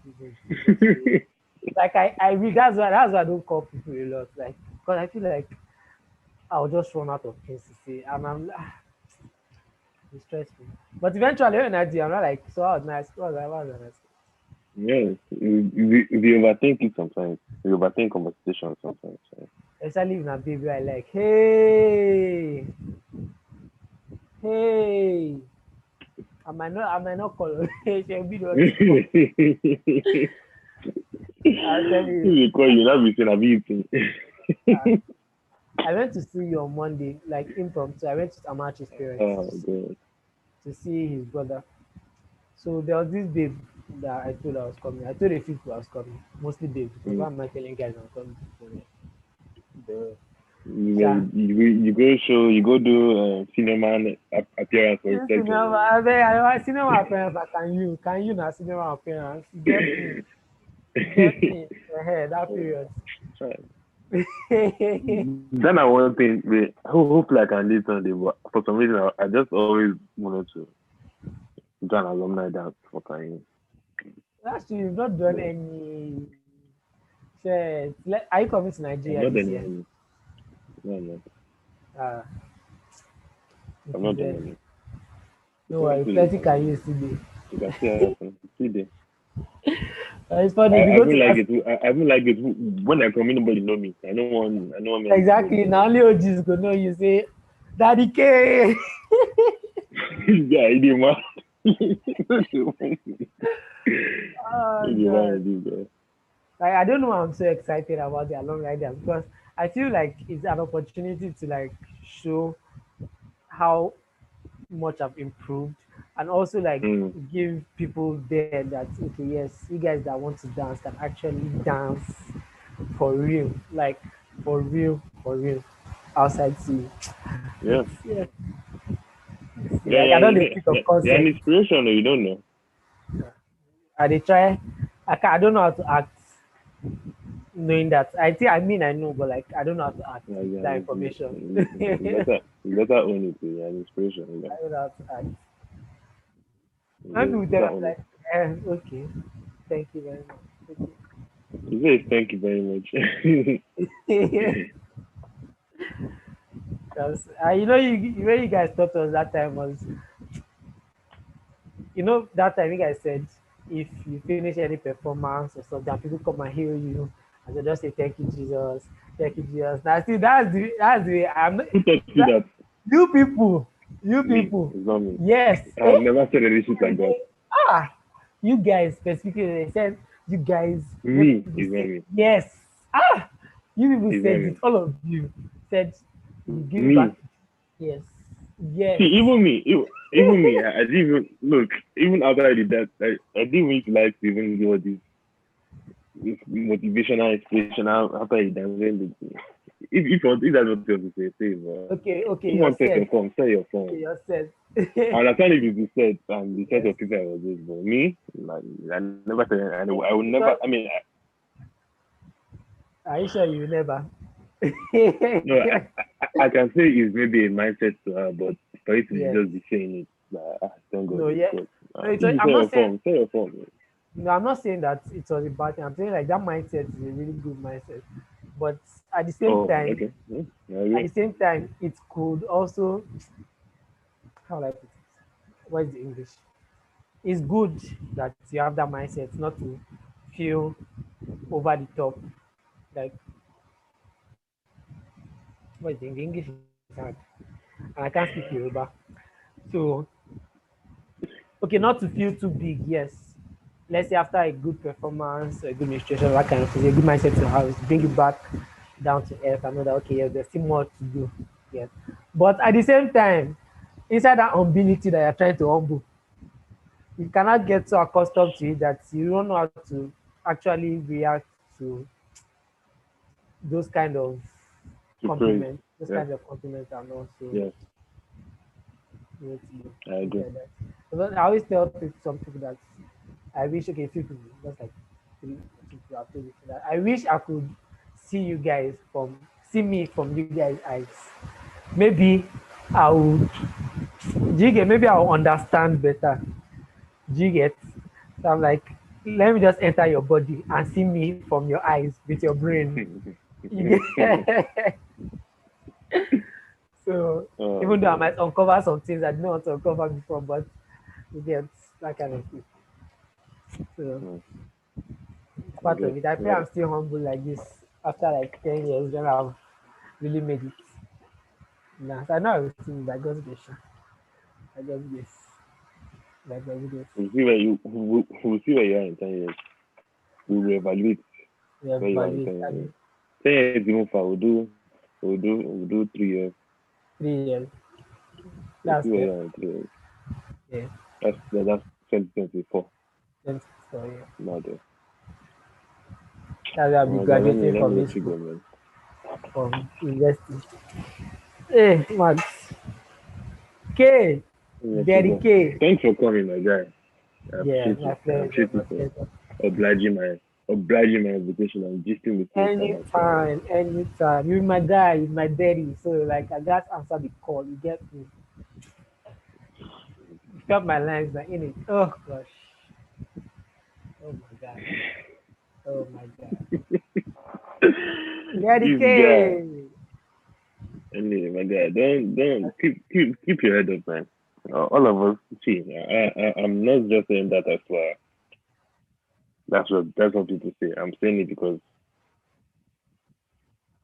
Like that's why I don't call people a lot. Like, because I feel like I'll just run out of things to say, and it's stressful. But eventually, when I do, I'm not like, so I was nice. What was nice? Yeah, you overthink it sometimes. You overthink conversations sometimes. So. Especially when a baby, I like, hey. I might not call her. She'll be the one to call. I'll tell you. You call you, not be saying, I'll be eating. Uh, I went to see you on Monday, like impromptu. I went to Amachi's parents Oh, God. to see his brother. So there was this babe that I told I was coming. I told a few people I was coming, mostly babes, because why am I telling guys I'm coming for the Sha. You go show, you go do cinema appearance for Yes, reflection. cinema. I cinema appearance. Can you not cinema appearance? Get me. That period. Then I want thing, I hope like I can do Sunday, but for some reason I just always wanted to do an alumni dance for time. Actually, you've not done any. Shit. Are you coming to I'm Nigeria not this done year? any. No, I'm not. Uh, I'm not done any. no worry, plenty can use today. You can see happen. See there. It's funny. If you I go haven't to like it. I haven't like it when I come. Nobody know me. I don't want. I don't want me. exactly now, only OGs go know you say, Daddy K. Yeah, he did man. Oh God. Like I don't know why I'm so excited about the alumni dance because I feel like it's an opportunity to like show how much I've improved and also like give people there that okay yes you guys that want to dance can actually dance for real like for real outside scene. Yeah. Yeah. Like I don't think of You're an concept. inspiration. You don't know. I they try I don't know how to act knowing that. I mean I know but like I don't know how to act Yeah, that information. you better own it. You're an inspiration. I don't know how to act. Maybe You with them better I'm own it. like okay. Thank you very much. You say thank you very much. Because, where you guys taught us that time was, that time you guys said if you finish any performance or something, people come and hear you and they just say thank you Jesus. Now see that's the way I'm not, Who taught you that, that? you Me. people, It's not me. yes. I've never said any shit like that. You guys specifically they said you guys when Me. people It's not say me. yes you people It's not said it me. all of you said you give it back. Me. Yes. See, Yes. even me, I didn't even look. Even after I did that, I didn't even like to even do all this motivational, inspirational. After I done, if that's what you want to say, but Okay, if you you're want to set set. your form, set your form. Okay, you're set. I understand if it's the set and the set Yes. of people I was with, but me, like, I never said, I would never. Because I mean, are you sure you never? no, I can say it's maybe a mindset to her, but for it to Yes. just be saying it, thank God, No, yeah. because No, if you I'm set not your saying form, set your form. No, I'm not saying that it was a bad thing. I'm saying like that mindset is a really good mindset. But at the same Oh, time, okay. I at the agree. same time, it could also, how will I put it? What is the English? It's good that you have that mindset, not to feel over the top. Like, what is the English is hard, and I can't speak Yoruba. So, okay, not to feel too big. Yes, let's say after a good performance, a good administration, that kind of thing, a good mindset to have is bring you back down to earth. I know that okay, yes, there's still more to do. Yes, but at the same time, inside that humility that you're trying to humble, you cannot get so accustomed to it that you don't know how to actually react to those kind of To praise. compliments, those Yeah. kinds of compliments are not so Yes. you know, to I things agree. like that. Because I always tell people, some people that I wish, okay, few people, just like three people I've told you that I wish I could see me from you guys' eyes. Maybe I would, do you get, maybe I'll understand better. Do you get? So I'm like, let me just enter your body and see me from your eyes with your brain. You get? So Oh even though I man. might uncover some things I didn't want to uncover before, but you get that kind of thing. So Mm, it's I part get. of it. I feel I'm still humble like this after like 10 years when I've really made it. Nah, so I know everything by God's grace. I just guess. By God's grace. We'll see where you are in 10 years. We will evaluate We where you are in evaluate 10 years. and 10 years even far. We'll do 3 years. 3 years. We'll That's see where fair. you are in 3 years. Yeah. That's 2024. Then so yeah. Not there. That's why I'll be Oh my God, let me graduating let from me this let you school go, man. from university. Hey, Max. K. Let me let you Daddy go. K. Thanks for coming, my guy. I Yeah, appreciate my you. I pleasure, appreciate my you for pleasure. obliging my invitation and gisting with me for my time. Anytime, anytime. You're my guy, you're my daddy. So like I got to answer the call. You get me. You felt my lines like in it. Oh gosh. Oh my god. Oh my god. Daddy This guy, K. anyway, my guy, don't keep your head up, man. All of us, see, I'm not just saying that as well. That's what people say. I'm saying it because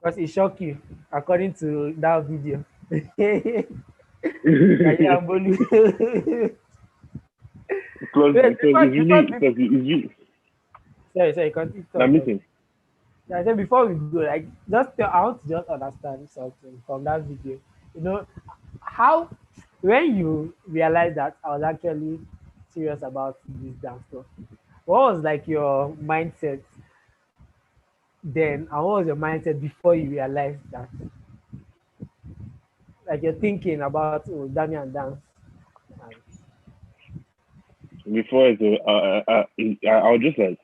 Because it shocked you, according to that video. That you because are bully. Wait, because it's really. sorry, continue, I'm talk. listening. Yeah, I said before we go, like just tell, I want to just understand something from that video. You know, how when you realize that I was actually serious about this dance stuff, what was like your mindset then, and what was your mindset before you realized that? Like you're thinking about oh, Damian dance. And, Before it, I was just like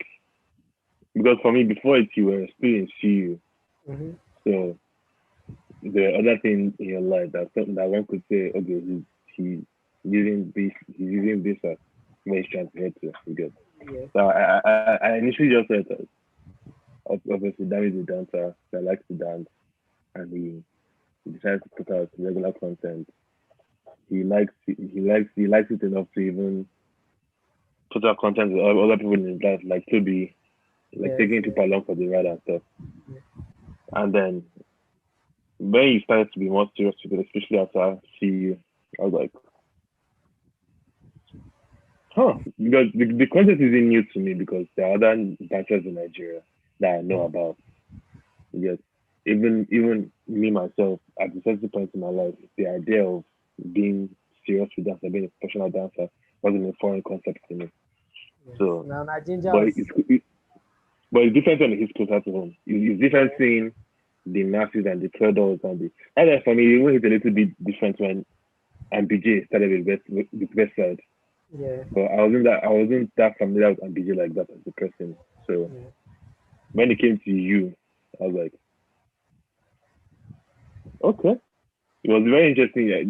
because for me before it you were still in CU, mm-hmm. so the other thing in your life that's something that one could say, okay, he he's using this as where he's trying to head to. You get. Yeah, So I initially just said that obviously David is a dancer that likes to dance and he decides to put out regular content. He likes it enough to even put out content with other people in his life, like to be like yes, taking yes, people along for the ride and stuff. yeah. And then when he started to be more serious with it, especially after CU, I was like, huh, because the concept isn't new to me because there are other dancers in Nigeria that I know Mm. about. Yes, even me myself at a certain point in my life, the idea of being serious with dance and being a professional dancer wasn't a foreign concept to me. Yes. So, Now, Ginger but was it's different when it's closer to home. It's different yeah, seeing the masses and the traders and the. And then for me, it was a little bit different when MPJ started with West Side. yeah, But I wasn't that familiar with MPJ like that as a person. So yeah. when it came to you, I was like, okay. It was very interesting. Yeah.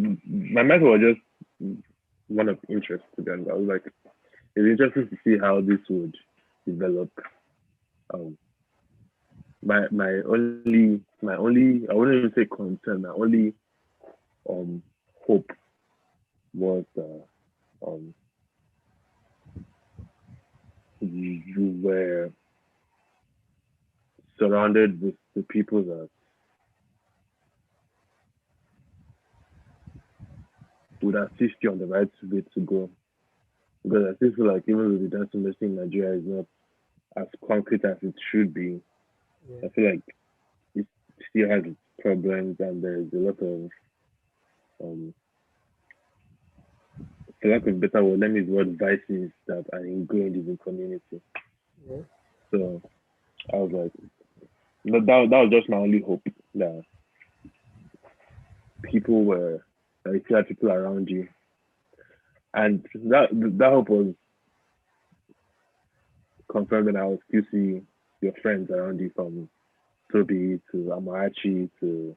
My method was just one of interest to them. I was like, it's interesting to see how this would develop. Um, my only I wouldn't even say concern. My only um hope was you were surrounded with the people that would assist you on the right way to go. Because I still feel like even though the dance industry in Nigeria is not as concrete as it should be, Yeah. I feel like it still has its problems and there's a lot of um for lack of better word, let me use the word vices that are ingrained in the community. Yeah. So I was like that was just my only hope that people were that you had people around you. And that hope was confirmed when I was still see your friends around you from Toby to Amarachi to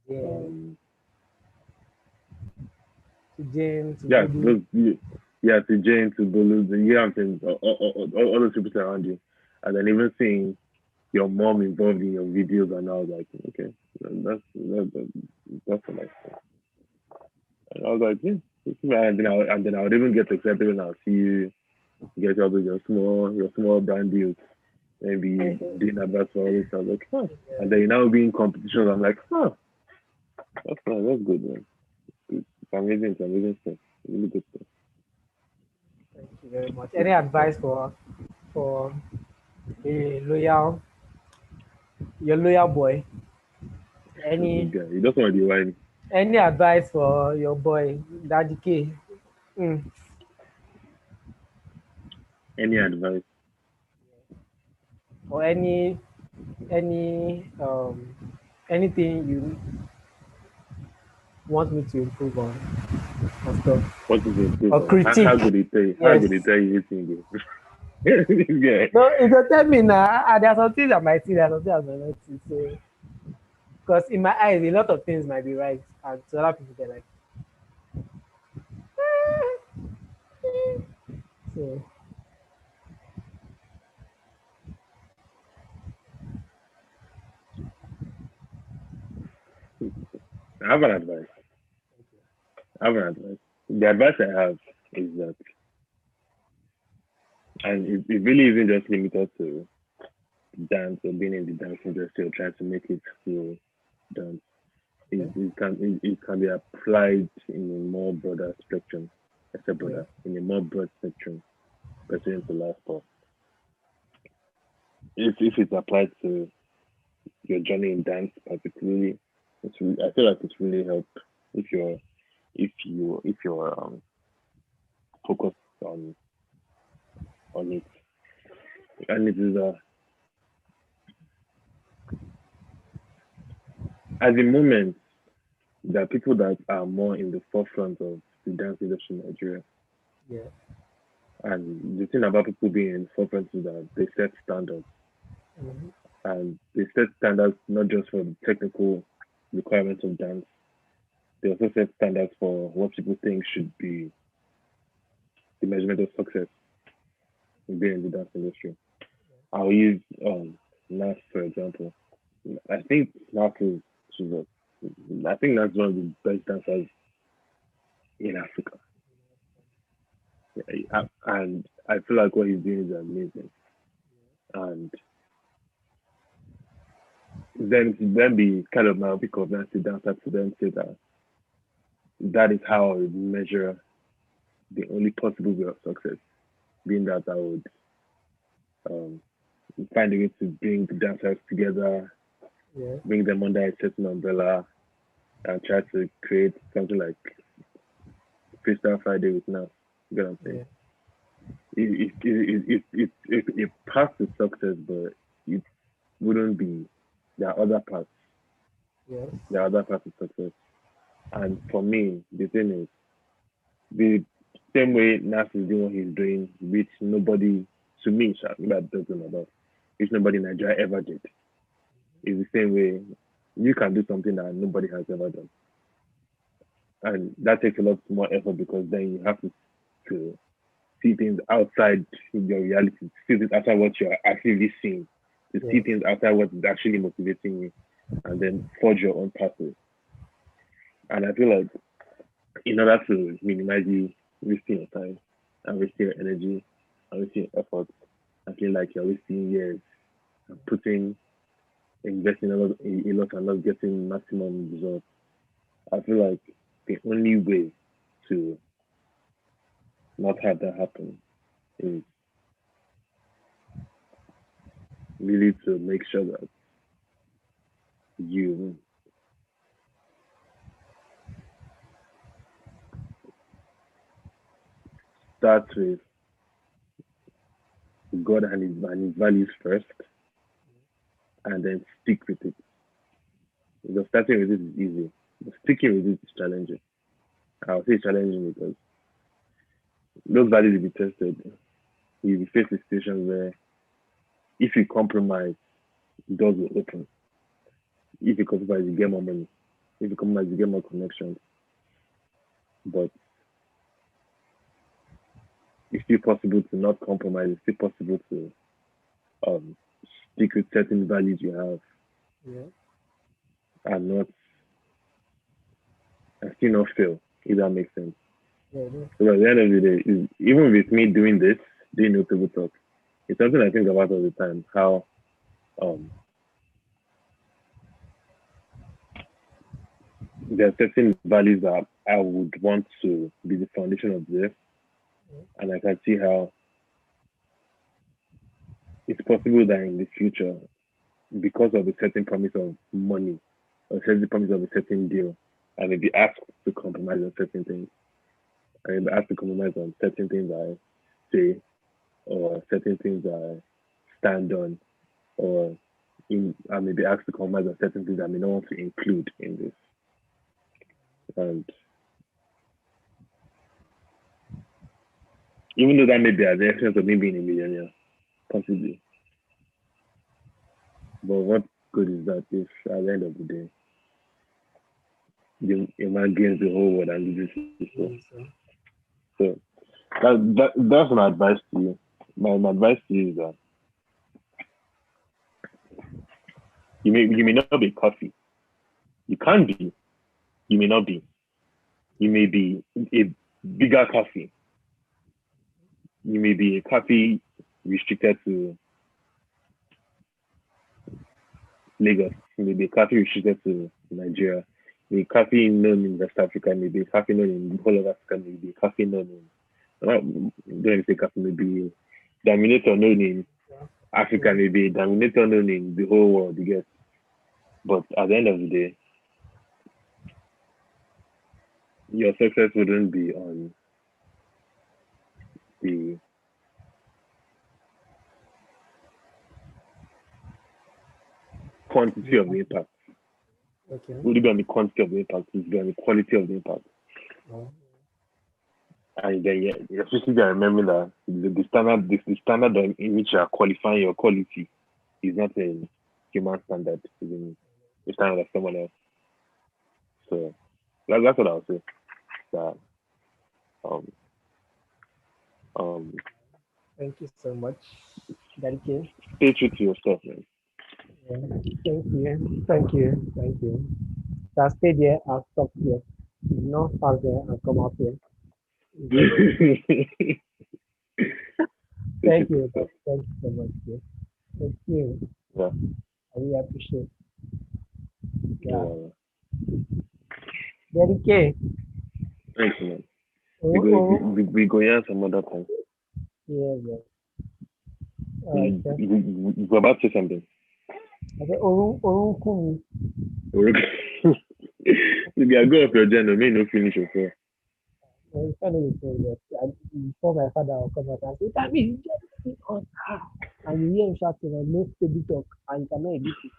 Yeah. um To James, to yeah Budu. those yeah to Jane to Bolu the yeah I'm saying all those people around you and then even seeing your mom involved in your videos and I was like okay that's a nice thing. And I was like and then I would even get excited when I see you get up with your small brand deals maybe doing adverts for all this I was like huh and then you now be in competitions I'm like huh that's nice that's good man it's amazing stuff really good stuff. Thank you very much. Good Any stuff. advice for a loyal your loyal boy? This Any guy he doesn't want to be whiny. any advice for your boy, Daddy K? Mm. Any advice? Or any anything you want me to improve on or stuff. What is the Or improvement? How critique. good he tell you? How Yes. good he tell you anything? This guy. No, if you tell me now, there are some things I might see, there are some things I might not see. So, because in my eyes, a lot of things might be right, and to other people, they're like, so, I have an advice. I have an advice. The advice I have is that, and it really isn't just limited to dance or being in the dance industry or trying to make it feel dance. yeah, It can be applied in a more broader spectrum. I said yeah, broader in a more broad spectrum pursuant to last part. If it's applied to your journey in dance particularly, I feel like it's really helped if you're focused on it. And it is at the moment there are people that are more in the forefront of the dance industry in Nigeria. yeah, And the thing about people being in the forefront is that they set standards. mhm, And they set standards not just for the technical requirements of dance, they also set standards for what people think should be the measurement of success in being in the dance industry. I'll use Nas for example. I think Nas is she's a, I think Nas is one of the best dancers in Africa. And I feel like what he's doing is amazing. And then to then be kind of myopic of Nancy dancer to then say that that is how I would measure the only possible way of success, being that I would um, find a way to bring the dancers together, yeah, bring them under a certain umbrella, and try to create something like Freestyle Friday with Nas. You get what I'm saying? yeah, It passed to success, but it wouldn't be. There are other parts. yes, There are other parts of success. And for me, the thing is, the same way Nas is doing what he's doing, which nobody, to me, that doesn't about, which nobody in Nigeria ever did, is the same way you can do something that nobody has ever done. And that takes a lot more effort because then you have to see things outside your reality, to see things outside what you're actively seeing, to see Yeah. things outside what is actually motivating you, and then forge your own pathway. And I feel like in order to minimize you wasting your time and wasting your energy and wasting your effort, I feel like you're wasting years and putting investing a lot and not getting maximum results. I feel like the only way to not have that happen is really to make sure that you start with God and his values first and then stick with it. Because starting with it is easy, but sticking with it is challenging. I'll say challenging because those values will be tested. You'll be faced with situations where if you compromise, doors will open. If you compromise, you get more money. If you compromise, you get more connections. But it's still possible to not compromise. It's still possible to um, stick with certain values you have Yeah. and not and still not fail, if that makes sense. Yeah. Yeah. So at the end of the day, even with me doing this, doing no table talk, it's something I think about all the time. How um, there are certain values that I would want to be the foundation of this, and I can see how it's possible that in the future, because of a certain promise of money or a certain promise of a certain deal, I may be asked to compromise on certain things. I may be asked to compromise on certain things I say or certain things I stand on, or I may be asked to compromise on certain things I may not want to include in this. And even though that may be at the expense of me being a millionaire, possibly, but what good is that if at the end of the day, a man gains the whole world and loses his soul? So that's my advice to you. My advice to you is that you may not be coffee. You can be. You may not be. You may be a bigger coffee. You may be a coffee restricted to Lagos. You may be a coffee restricted to Nigeria. Maybe coffee known in West Africa. Maybe coffee known in the whole of Africa. Maybe coffee known in don't even say coffee. Maybe dominator known in Africa. Maybe dominator known in the whole world. You get. But at the end of the day, your success wouldn't be on the quantity of the impact. Okay. It would be on the quantity of the impact. It would be on the quality of the impact. Oh. And then yeah, especially I remember that the standard in which you are qualifying your quality is not a human standard, it's in a standard of someone else. So that's what I would say. That um um Thank you so much. Thank you. stay true to yourself, man. Yeah. Thank you. Thank you. Thank you. So I'll stay there. I'll stop here. No pass there. I'll come up here. Stay true Thank to you. yourself. Thank you so much. Yeah. Thank you. Yeah. I really appreciate. Yeah. Yeah. Very okay. Thanks, man. Oh, oh. We go here some other time. Yeah. Yeah. All right. Sir. You were about to say something. Okay. Oh, cool. Maybe I go off your agenda, may no finish yourself. Well, it's funny you say that. Before my father will come out and say, "That means you get it on." And you hear him shouting on no steady talk and you cannot edit it.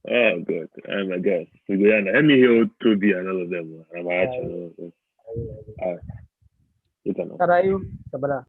Oh god, oh my god. We go down. Let me hear Toby and all of them. I'm actually. I Alright, later now. Karayu, Sabara.